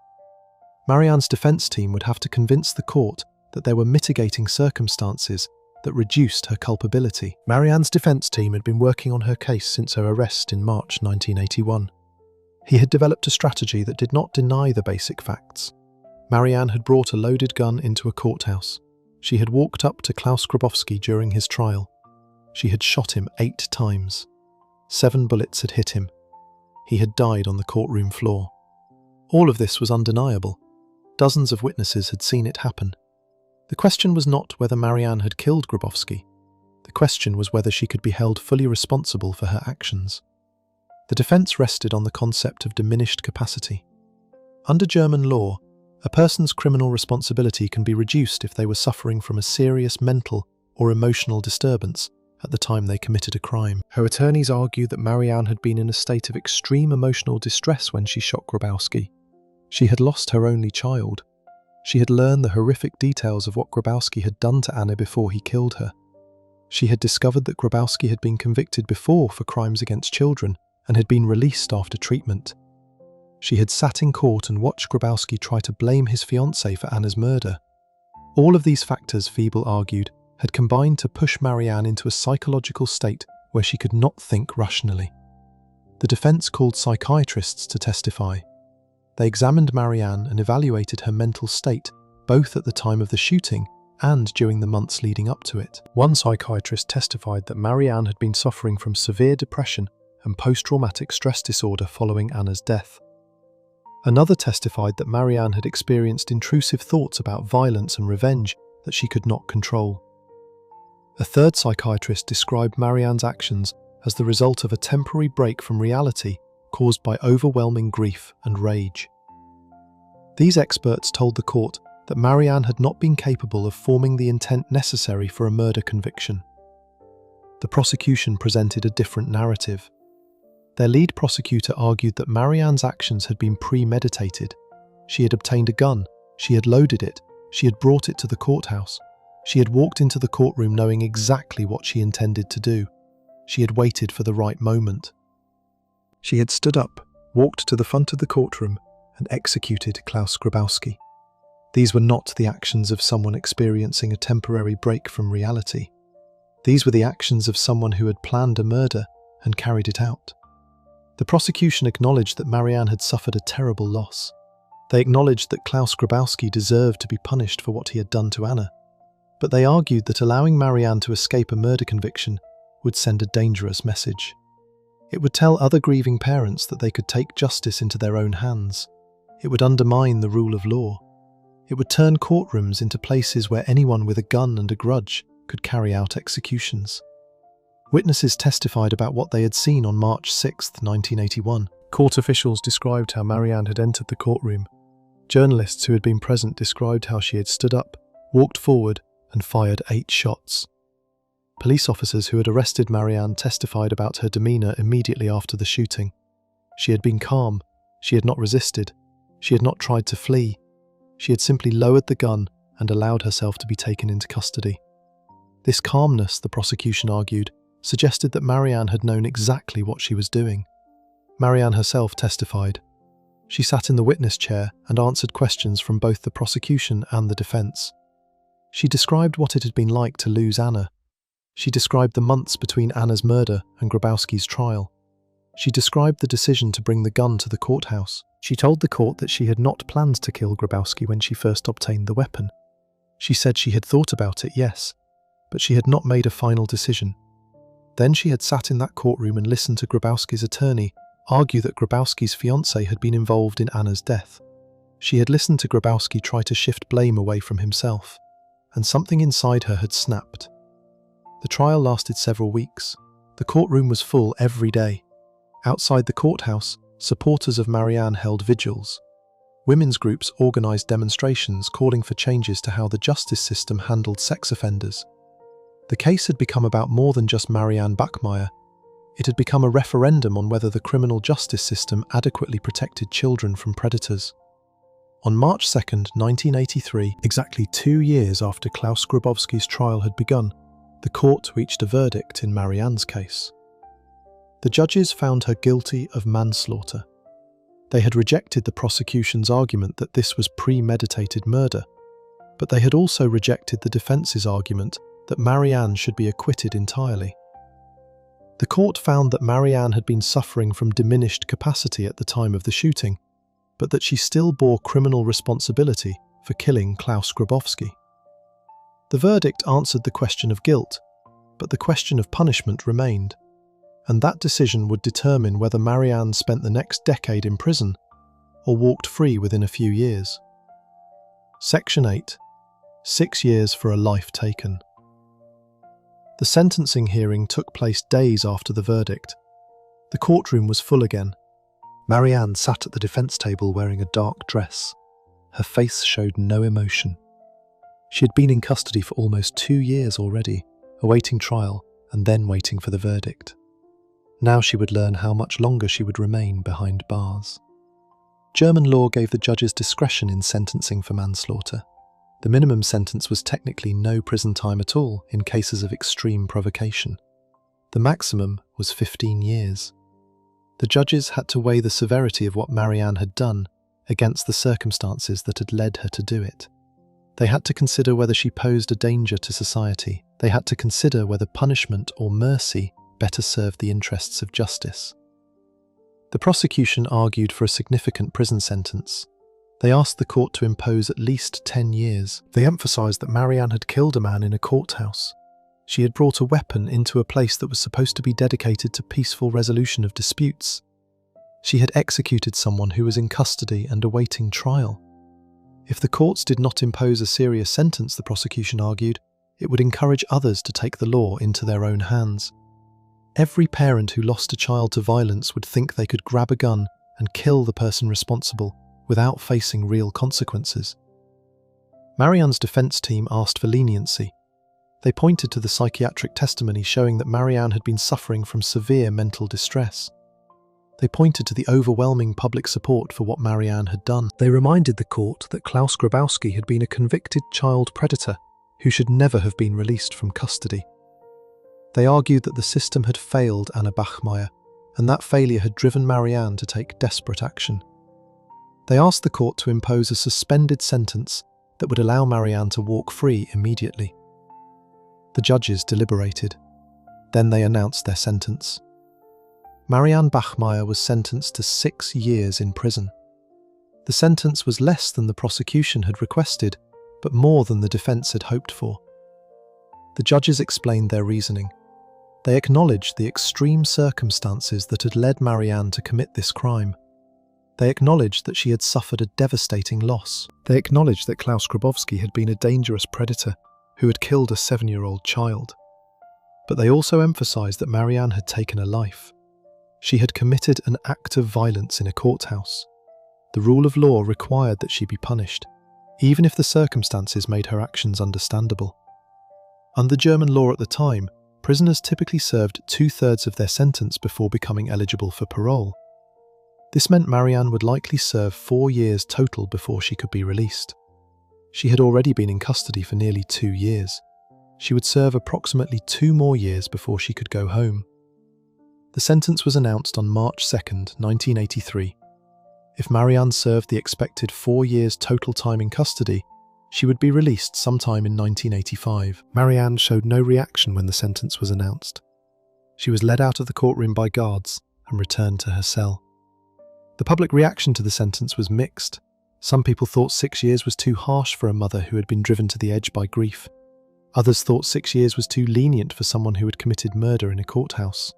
Speaker 1: Marianne's defense team would have to convince the court that there were mitigating circumstances that reduced her culpability. Marianne's defense team had been working on her case since her arrest in March 1981. He had developed a strategy that did not deny the basic facts. Marianne had brought a loaded gun into a courthouse. She had walked up to Klaus Grabowski during his trial. She had shot him 8 times. 7 bullets had hit him. He had died on the courtroom floor. All of this was undeniable. Dozens of witnesses had seen it happen. The question was not whether Marianne had killed Grabowski. The question was whether she could be held fully responsible for her actions. The defense rested on the concept of diminished capacity. Under German law, a person's criminal responsibility can be reduced if they were suffering from a serious mental or emotional disturbance at the time they committed a crime. Her attorneys argued that Marianne had been in a state of extreme emotional distress when she shot Grabowski. She had lost her only child. She had learned the horrific details of what Grabowski had done to Anna before he killed her. She had discovered that Grabowski had been convicted before for crimes against children and had been released after treatment. She had sat in court and watched Grabowski try to blame his fiancée for Anna's murder. All of these factors, Feeble argued, had combined to push Marianne into a psychological state where she could not think rationally. The defense called psychiatrists to testify. They examined Marianne and evaluated her mental state, both at the time of the shooting and during the months leading up to it. One psychiatrist testified that Marianne had been suffering from severe depression and post-traumatic stress disorder following Anna's death. Another testified that Marianne had experienced intrusive thoughts about violence and revenge that she could not control. A third psychiatrist described Marianne's actions as the result of a temporary break from reality caused by overwhelming grief and rage. These experts told the court that Marianne had not been capable of forming the intent necessary for a murder conviction. The prosecution presented a different narrative. Their lead prosecutor argued that Marianne's actions had been premeditated. She had obtained a gun, she had loaded it, she had brought it to the courthouse. She had walked into the courtroom knowing exactly what she intended to do. She had waited for the right moment. She had stood up, walked to the front of the courtroom, and executed Klaus Grabowski. These were not the actions of someone experiencing a temporary break from reality. These were the actions of someone who had planned a murder and carried it out. The prosecution acknowledged that Marianne had suffered a terrible loss. They acknowledged that Klaus Grabowski deserved to be punished for what he had done to Anna. But they argued that allowing Marianne to escape a murder conviction would send a dangerous message. It would tell other grieving parents that they could take justice into their own hands. It would undermine the rule of law. It would turn courtrooms into places where anyone with a gun and a grudge could carry out executions. Witnesses testified about what they had seen on March 6, 1981. Court officials described how Marianne had entered the courtroom. Journalists who had been present described how she had stood up, walked forward, and fired 8 shots. Police officers who had arrested Marianne testified about her demeanour immediately after the shooting. She had been calm, she had not resisted, she had not tried to flee. She had simply lowered the gun and allowed herself to be taken into custody. This calmness, the prosecution argued, suggested that Marianne had known exactly what she was doing. Marianne herself testified. She sat in the witness chair and answered questions from both the prosecution and the defence. She described what it had been like to lose Anna. She described the months between Anna's murder and Grabowski's trial. She described the decision to bring the gun to the courthouse. She told the court that she had not planned to kill Grabowski when she first obtained the weapon. She said she had thought about it, yes, but she had not made a final decision. Then she had sat in that courtroom and listened to Grabowski's attorney argue that Grabowski's fiancée had been involved in Anna's death. She had listened to Grabowski try to shift blame away from himself, and something inside her had snapped. The trial lasted several weeks. The courtroom was full every day. Outside the courthouse, supporters of Marianne held vigils. Women's groups organised demonstrations calling for changes to how the justice system handled sex offenders. The case had become about more than just Marianne Bachmeier. It had become a referendum on whether the criminal justice system adequately protected children from predators. On March 2nd, 1983, exactly 2 years after Klaus Grabowski's trial had begun, the court reached a verdict in Marianne's case. The judges found her guilty of manslaughter. They had rejected the prosecution's argument that this was premeditated murder, but they had also rejected the defense's argument that Marianne should be acquitted entirely. The court found that Marianne had been suffering from diminished capacity at the time of the shooting, but that she still bore criminal responsibility for killing Klaus Grabowski. The verdict answered the question of guilt, but the question of punishment remained, and that decision would determine whether Marianne spent the next decade in prison or walked free within a few years. Section 8. 6 years for a life taken. The sentencing hearing took place days after the verdict. The courtroom was full again. Marianne sat at the defense table wearing a dark dress. Her face showed no emotion. She had been in custody for almost 2 years already, awaiting trial and then waiting for the verdict. Now she would learn how much longer she would remain behind bars. German law gave the judges discretion in sentencing for manslaughter. The minimum sentence was technically no prison time at all in cases of extreme provocation. The maximum was 15 years. The judges had to weigh the severity of what Marianne had done against the circumstances that had led her to do it. They had to consider whether she posed a danger to society. They had to consider whether punishment or mercy better served the interests of justice. The prosecution argued for a significant prison sentence. They asked the court to impose at least 10 years. They emphasised that Marianne had killed a man in a courthouse. She had brought a weapon into a place that was supposed to be dedicated to peaceful resolution of disputes. She had executed someone who was in custody and awaiting trial. If the courts did not impose a serious sentence, the prosecution argued, it would encourage others to take the law into their own hands. Every parent who lost a child to violence would think they could grab a gun and kill the person responsible without facing real consequences. Marianne's defense team asked for leniency. They pointed to the psychiatric testimony showing that Marianne had been suffering from severe mental distress. They pointed to the overwhelming public support for what Marianne had done. They reminded the court that Klaus Grabowski had been a convicted child predator who should never have been released from custody. They argued that the system had failed Anna Bachmeier, and that failure had driven Marianne to take desperate action. They asked the court to impose a suspended sentence that would allow Marianne to walk free immediately. The judges deliberated. Then they announced their sentence. Marianne Bachmeier was sentenced to 6 years in prison. The sentence was less than the prosecution had requested, but more than the defense had hoped for. The judges explained their reasoning. They acknowledged the extreme circumstances that had led Marianne to commit this crime. They acknowledged that she had suffered a devastating loss. They acknowledged that Klaus Grabowski had been a dangerous predator who had killed a 7-year-old child. But they also emphasised that Marianne had taken a life. She had committed an act of violence in a courthouse. The rule of law required that she be punished, even if the circumstances made her actions understandable. Under German law at the time, prisoners typically served 2/3 of their sentence before becoming eligible for parole. This meant Marianne would likely serve 4 years total before she could be released. She had already been in custody for nearly 2 years. She would serve approximately 2 more years before she could go home. The sentence was announced on March 2nd, 1983. If Marianne served the expected 4 years total time in custody, she would be released sometime in 1985. Marianne showed no reaction when the sentence was announced. She was led out of the courtroom by guards and returned to her cell. The public reaction to the sentence was mixed. Some people thought 6 years was too harsh for a mother who had been driven to the edge by grief. Others thought 6 years was too lenient for someone who had committed murder in a courthouse.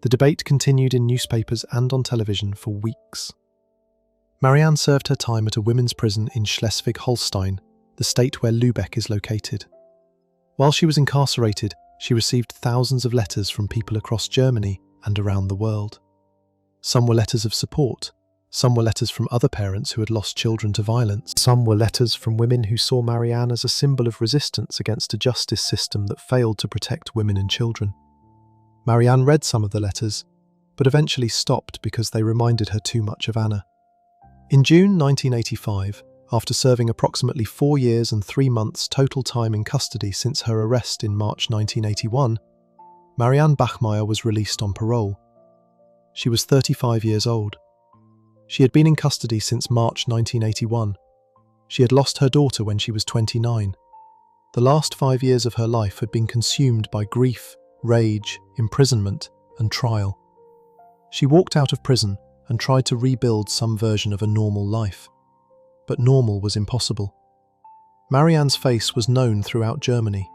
Speaker 1: The debate continued in newspapers and on television for weeks. Marianne served her time at a women's prison in Schleswig-Holstein, the state where Lübeck is located. While she was incarcerated, she received thousands of letters from people across Germany and around the world. Some were letters of support. Some were letters from other parents who had lost children to violence. Some were letters from women who saw Marianne as a symbol of resistance against a justice system that failed to protect women and children. Marianne read some of the letters, but eventually stopped because they reminded her too much of Anna. In June 1985, after serving approximately 4 years and 3 months total time in custody since her arrest in March 1981, Marianne Bachmeier was released on parole. She was 35 years old. She had been in custody since March 1981. She had lost her daughter when she was 29. The last 5 years of her life had been consumed by grief, rage, imprisonment, and trial. She walked out of prison and tried to rebuild some version of a normal life. But normal was impossible. Marianne's face was known throughout Germany.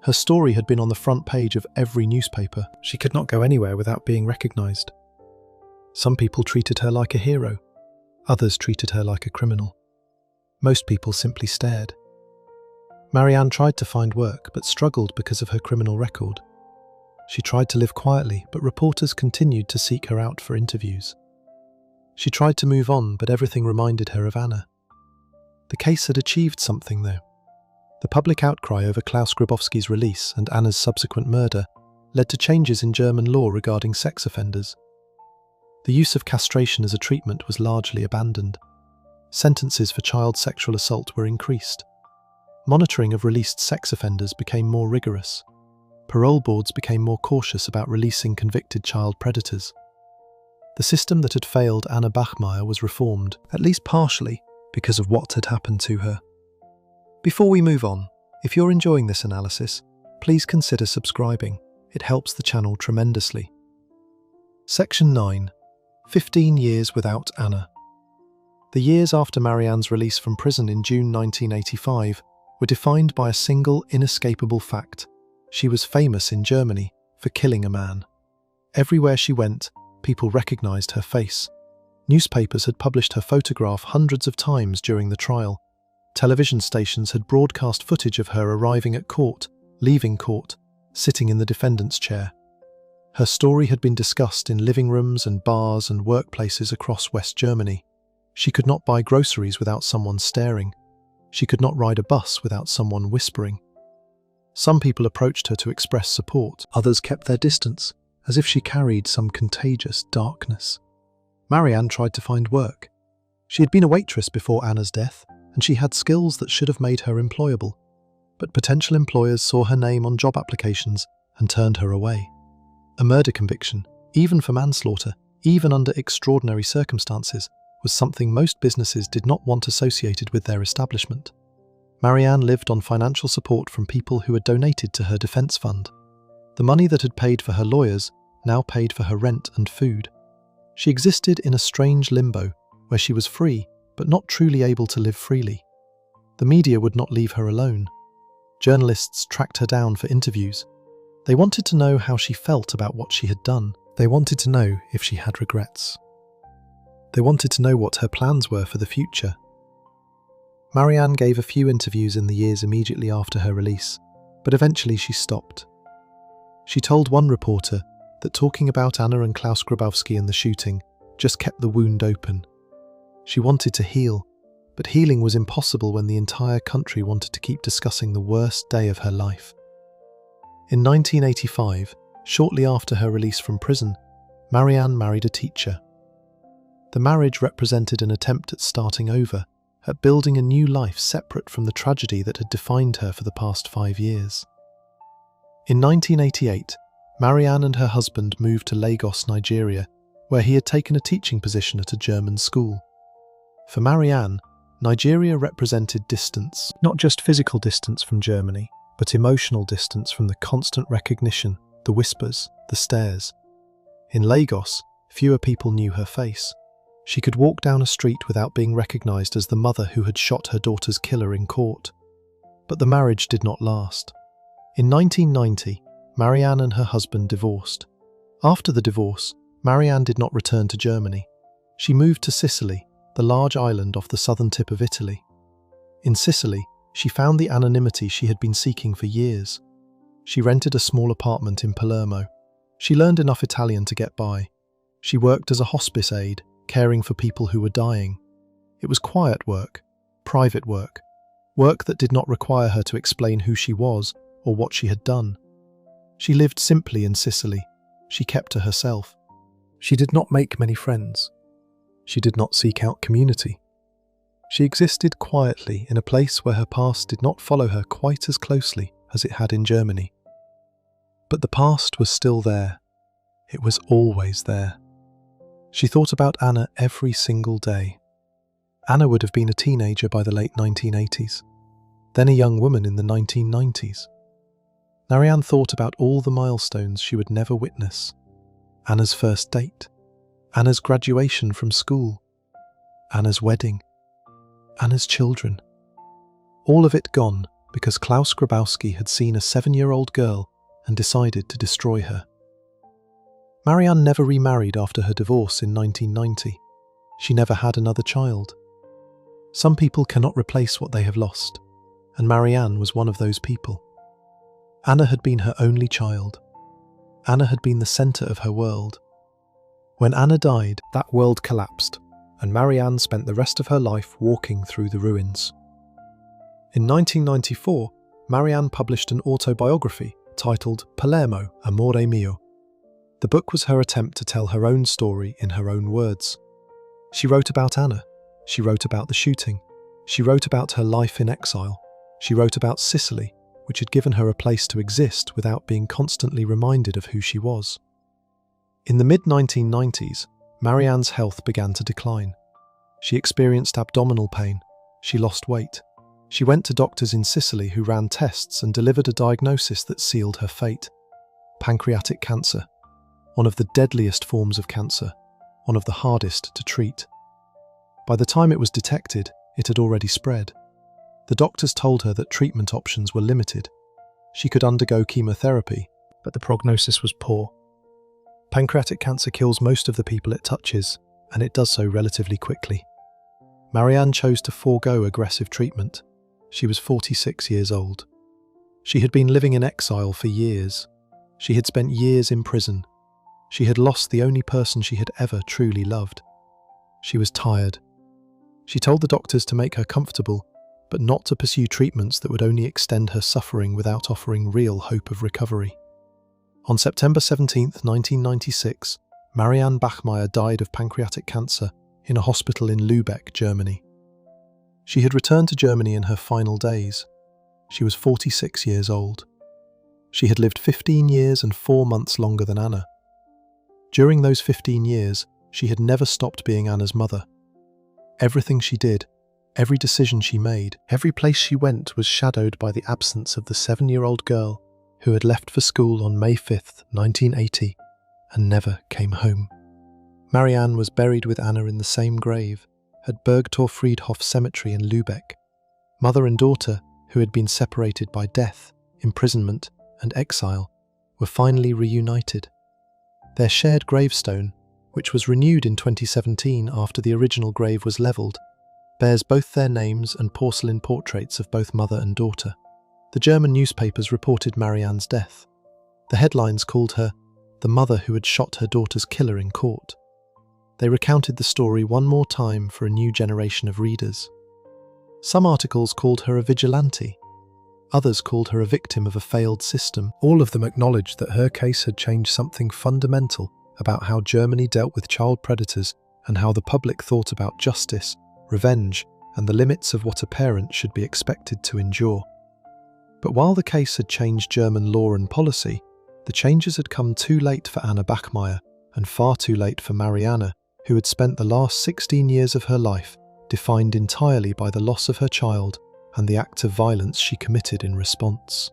Speaker 1: Her story had been on the front page of every newspaper. She could not go anywhere without being recognized. Some people treated her like a hero. Others treated her like a criminal. Most people simply stared. Marianne tried to find work but struggled because of her criminal record. She tried to live quietly, but reporters continued to seek her out for interviews. She tried to move on, but everything reminded her of Anna. The case had achieved something, though. The public outcry over Klaus Grabowski's release and Anna's subsequent murder led to changes in German law regarding sex offenders. The use of castration as a treatment was largely abandoned. Sentences for child sexual assault were increased. Monitoring of released sex offenders became more rigorous. Parole boards became more cautious about releasing convicted child predators. The system that had failed Anna Bachmeier was reformed, at least partially, because of what had happened to her. Before we move on, if you're enjoying this analysis, please consider subscribing. It helps the channel tremendously. Section 9. 15 years without Anna. The years after Marianne's release from prison in June 1985 were defined by a single inescapable fact. She was famous in Germany for killing a man. Everywhere she went, people recognized her face. Newspapers had published her photograph hundreds of times during the trial. Television stations had broadcast footage of her arriving at court, leaving court, sitting in the defendant's chair. Her story had been discussed in living rooms and bars and workplaces across West Germany. She could not buy groceries without someone staring. She could not ride a bus without someone whispering. Some people approached her to express support. Others kept their distance, as if she carried some contagious darkness. Marianne tried to find work. She had been a waitress before Anna's death, and she had skills that should have made her employable. But potential employers saw her name on job applications and turned her away. A murder conviction, even for manslaughter, even under extraordinary circumstances, was something most businesses did not want associated with their establishment. Marianne lived on financial support from people who had donated to her defense fund. The money that had paid for her lawyers now paid for her rent and food. She existed in a strange limbo where she was free but not truly able to live freely. The media would not leave her alone. Journalists tracked her down for interviews. They wanted to know how she felt about what she had done. They wanted to know if she had regrets. They wanted to know what her plans were for the future. Marianne gave a few interviews in the years immediately after her release, but eventually she stopped. She told one reporter that talking about Anna and Klaus Grabowski and the shooting just kept the wound open. She wanted to heal, but healing was impossible when the entire country wanted to keep discussing the worst day of her life. In 1985, shortly after her release from prison, Marianne married a teacher. The marriage represented an attempt at starting over, at building a new life separate from the tragedy that had defined her for the past 5 years. In 1988, Marianne and her husband moved to Lagos, Nigeria, where he had taken a teaching position at a German school. For Marianne, Nigeria represented distance, not just physical distance from Germany, but emotional distance from the constant recognition, the whispers, the stares. In Lagos, fewer people knew her face. She could walk down a street without being recognized as the mother who had shot her daughter's killer in court. But the marriage did not last. In 1990, Marianne and her husband divorced. After the divorce, Marianne did not return to Germany. She moved to Sicily, the large island off the southern tip of Italy. In Sicily, she found the anonymity she had been seeking for years. She rented a small apartment in Palermo. She learned enough Italian to get by. She worked as a hospice aide, caring for people who were dying. It was quiet work, private work, work that did not require her to explain who she was or what she had done. She lived simply in Sicily. She kept to herself. She did not make many friends. She did not seek out community. She existed quietly in a place where her past did not follow her quite as closely as it had in Germany. But the past was still there. It was always there. She thought about Anna every single day. Anna would have been a teenager by the late 1980s, then a young woman in the 1990s. Marianne thought about all the milestones she would never witness. Anna's first date, Anna's graduation from school, Anna's wedding, Anna's children. All of it gone because Klaus Grabowski had seen a 7-year-old girl and decided to destroy her. Marianne never remarried after her divorce in 1990. She never had another child. Some people cannot replace what they have lost, and Marianne was one of those people. Anna had been her only child. Anna had been the centre of her world. When Anna died, that world collapsed, and Marianne spent the rest of her life walking through the ruins. In 1994, Marianne published an autobiography titled Palermo, Amore Mio. The book was her attempt to tell her own story in her own words. She wrote about Anna. She wrote about the shooting. She wrote about her life in exile. She wrote about Sicily, which had given her a place to exist without being constantly reminded of who she was. In the mid-1990s, Marianne's health began to decline. She experienced abdominal pain. She lost weight. She went to doctors in Sicily who ran tests and delivered a diagnosis that sealed her fate: pancreatic cancer, one of the deadliest forms of cancer, one of the hardest to treat. By the time it was detected, it had already spread. The doctors told her that treatment options were limited. She could undergo chemotherapy, but the prognosis was poor. Pancreatic cancer kills most of the people it touches, and it does so relatively quickly. Marianne chose to forego aggressive treatment. She was 46 years old. She had been living in exile for years. She had spent years in prison. She had lost the only person she had ever truly loved. She was tired. She told the doctors to make her comfortable, but not to pursue treatments that would only extend her suffering without offering real hope of recovery. On September 17, 1996, Marianne Bachmeier died of pancreatic cancer in a hospital in Lübeck, Germany. She had returned to Germany in her final days. She was 46 years old. She had lived 15 years and 4 months longer than Anna. During those 15 years, she had never stopped being Anna's mother. Everything she did, every decision she made, every place she went was shadowed by the absence of the 7-year-old girl who had left for school on May 5, 1980, and never came home. Marianne was buried with Anna in the same grave at Bergtor Friedhof Cemetery in Lübeck. Mother and daughter, who had been separated by death, imprisonment, and exile, were finally reunited. Their shared gravestone, which was renewed in 2017 after the original grave was levelled, bears both their names and porcelain portraits of both mother and daughter. The German newspapers reported Marianne's death. The headlines called her the mother who had shot her daughter's killer in court. They recounted the story one more time for a new generation of readers. Some articles called her a vigilante. Others called her a victim of a failed system. All of them acknowledged that her case had changed something fundamental about how Germany dealt with child predators and how the public thought about justice, revenge, and the limits of what a parent should be expected to endure. But while the case had changed German law and policy, the changes had come too late for Anna Bachmeier and far too late for Marianne, who had spent the last 16 years of her life defined entirely by the loss of her child and the act of violence she committed in response.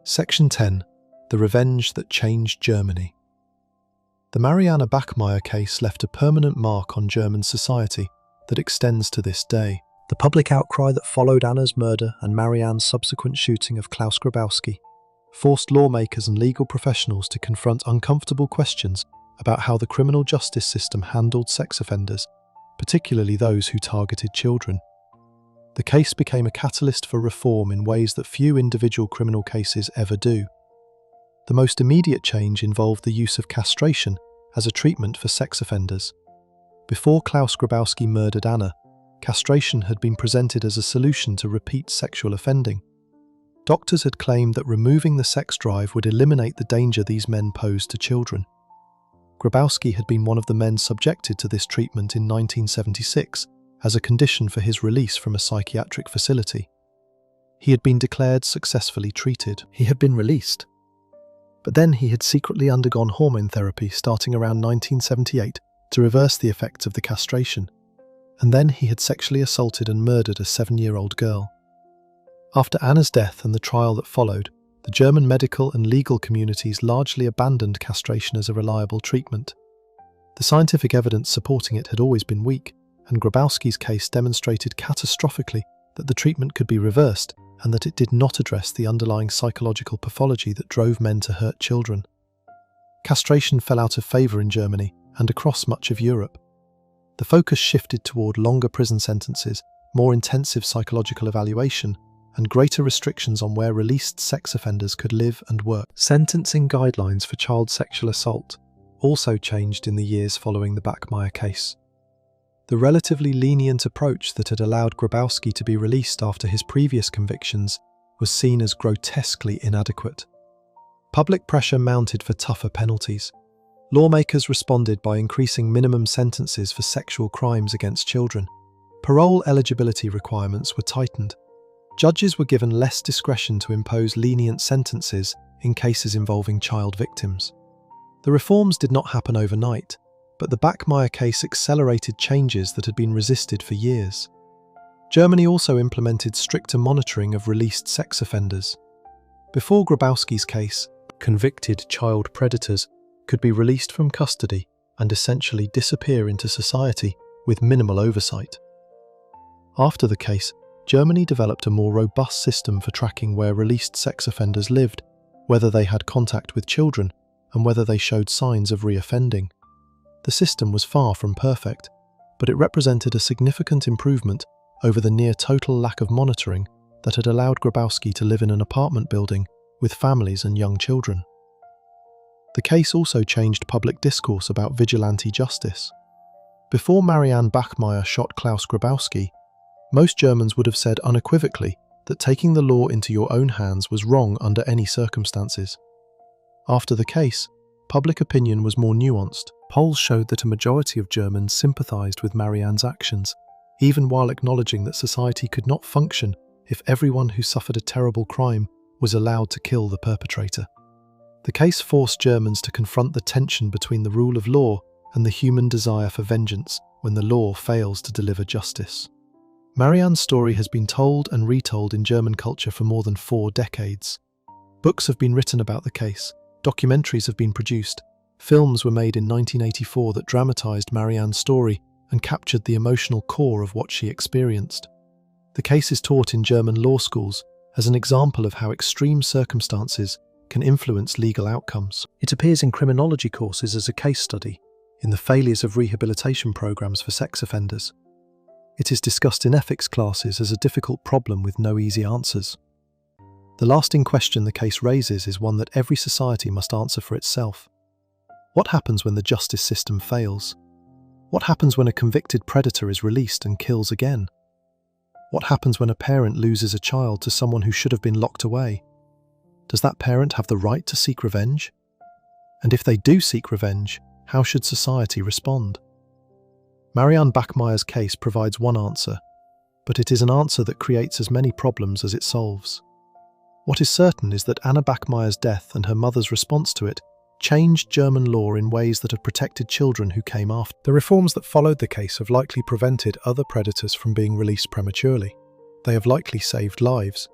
Speaker 1: Section 10. The Revenge That Changed Germany. The Marianne Bachmeier case left a permanent mark on German society that extends to this day. The public outcry that followed Anna's murder and Marianne's subsequent shooting of Klaus Grabowski forced lawmakers and legal professionals to confront uncomfortable questions about how the criminal justice system handled sex offenders, particularly those who targeted children. The case became a catalyst for reform in ways that few individual criminal cases ever do. The most immediate change involved the use of castration as a treatment for sex offenders. Before Klaus Grabowski murdered Anna, castration had been presented as a solution to repeat sexual offending. Doctors had claimed that removing the sex drive would eliminate the danger these men posed to children. Grabowski had been one of the men subjected to this treatment in 1976 as a condition for his release from a psychiatric facility. He had been declared successfully treated. He had been released. But then he had secretly undergone hormone therapy starting around 1978 to reverse the effects of the castration. And then he had sexually assaulted and murdered a 7-year-old girl. After Anna's death and the trial that followed, the German medical and legal communities largely abandoned castration as a reliable treatment. The scientific evidence supporting it had always been weak, and Grabowski's case demonstrated catastrophically that the treatment could be reversed and that it did not address the underlying psychological pathology that drove men to hurt children. Castration fell out of favour in Germany and across much of Europe. The focus shifted toward longer prison sentences, more intensive psychological evaluation, and greater restrictions on where released sex offenders could live and work. Sentencing guidelines for child sexual assault also changed in the years following the Bachmeier case. The relatively lenient approach that had allowed Grabowski to be released after his previous convictions was seen as grotesquely inadequate. Public pressure mounted for tougher penalties. Lawmakers responded by increasing minimum sentences for sexual crimes against children. Parole eligibility requirements were tightened. Judges were given less discretion to impose lenient sentences in cases involving child victims. The reforms did not happen overnight, but the Bachmeier case accelerated changes that had been resisted for years. Germany also implemented stricter monitoring of released sex offenders. Before Grabowski's case, convicted child predators could be released from custody and essentially disappear into society with minimal oversight. After the case, Germany developed a more robust system for tracking where released sex offenders lived, whether they had contact with children, and whether they showed signs of reoffending. The system was far from perfect, but it represented a significant improvement over the near-total lack of monitoring that had allowed Grabowski to live in an apartment building with families and young children. The case also changed public discourse about vigilante justice. Before Marianne Bachmeier shot Klaus Grabowski, most Germans would have said unequivocally that taking the law into your own hands was wrong under any circumstances. After the case, public opinion was more nuanced. Polls showed that a majority of Germans sympathised with Marianne's actions, even while acknowledging that society could not function if everyone who suffered a terrible crime was allowed to kill the perpetrator. The case forced Germans to confront the tension between the rule of law and the human desire for vengeance when the law fails to deliver justice. Marianne's story has been told and retold in German culture for more than 4 decades. Books have been written about the case, documentaries have been produced, films were made in 1984 that dramatised Marianne's story and captured the emotional core of what she experienced. The case is taught in German law schools as an example of how extreme circumstances can influence legal outcomes. It appears in criminology courses as a case study in the failures of rehabilitation programs for sex offenders. It is discussed in ethics classes as a difficult problem with no easy answers. The lasting question the case raises is one that every society must answer for itself. What happens when the justice system fails? What happens when a convicted predator is released and kills again? What happens when a parent loses a child to someone who should have been locked away? Does that parent have the right to seek revenge? And if they do seek revenge, how should society respond? Marianne Bachmeier's case provides one answer, but it is an answer that creates as many problems as it solves. What is certain is that Anna Bachmeier's death and her mother's response to it changed German law in ways that have protected children who came after. The reforms that followed the case have likely prevented other predators from being released prematurely. They have likely saved lives.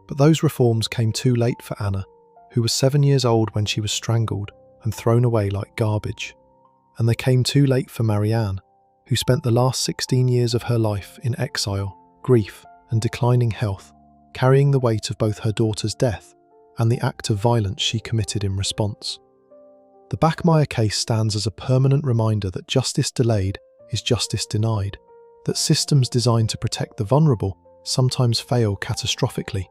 Speaker 1: But those reforms came too late for Anna, who was 7 years old when she was strangled and thrown away like garbage. And they came too late for Marianne, who spent the last 16 years of her life in exile, grief, and declining health, carrying the weight of both her daughter's death and the act of violence she committed in response. The Bachmeier case stands as a permanent reminder that justice delayed is justice denied, that systems designed to protect the vulnerable sometimes fail catastrophically,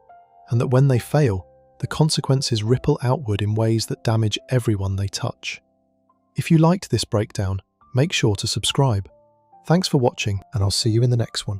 Speaker 1: and that when they fail, the consequences ripple outward in ways that damage everyone they touch. If you liked this breakdown, make sure to subscribe. Thanks for watching, and I'll see you in the next one.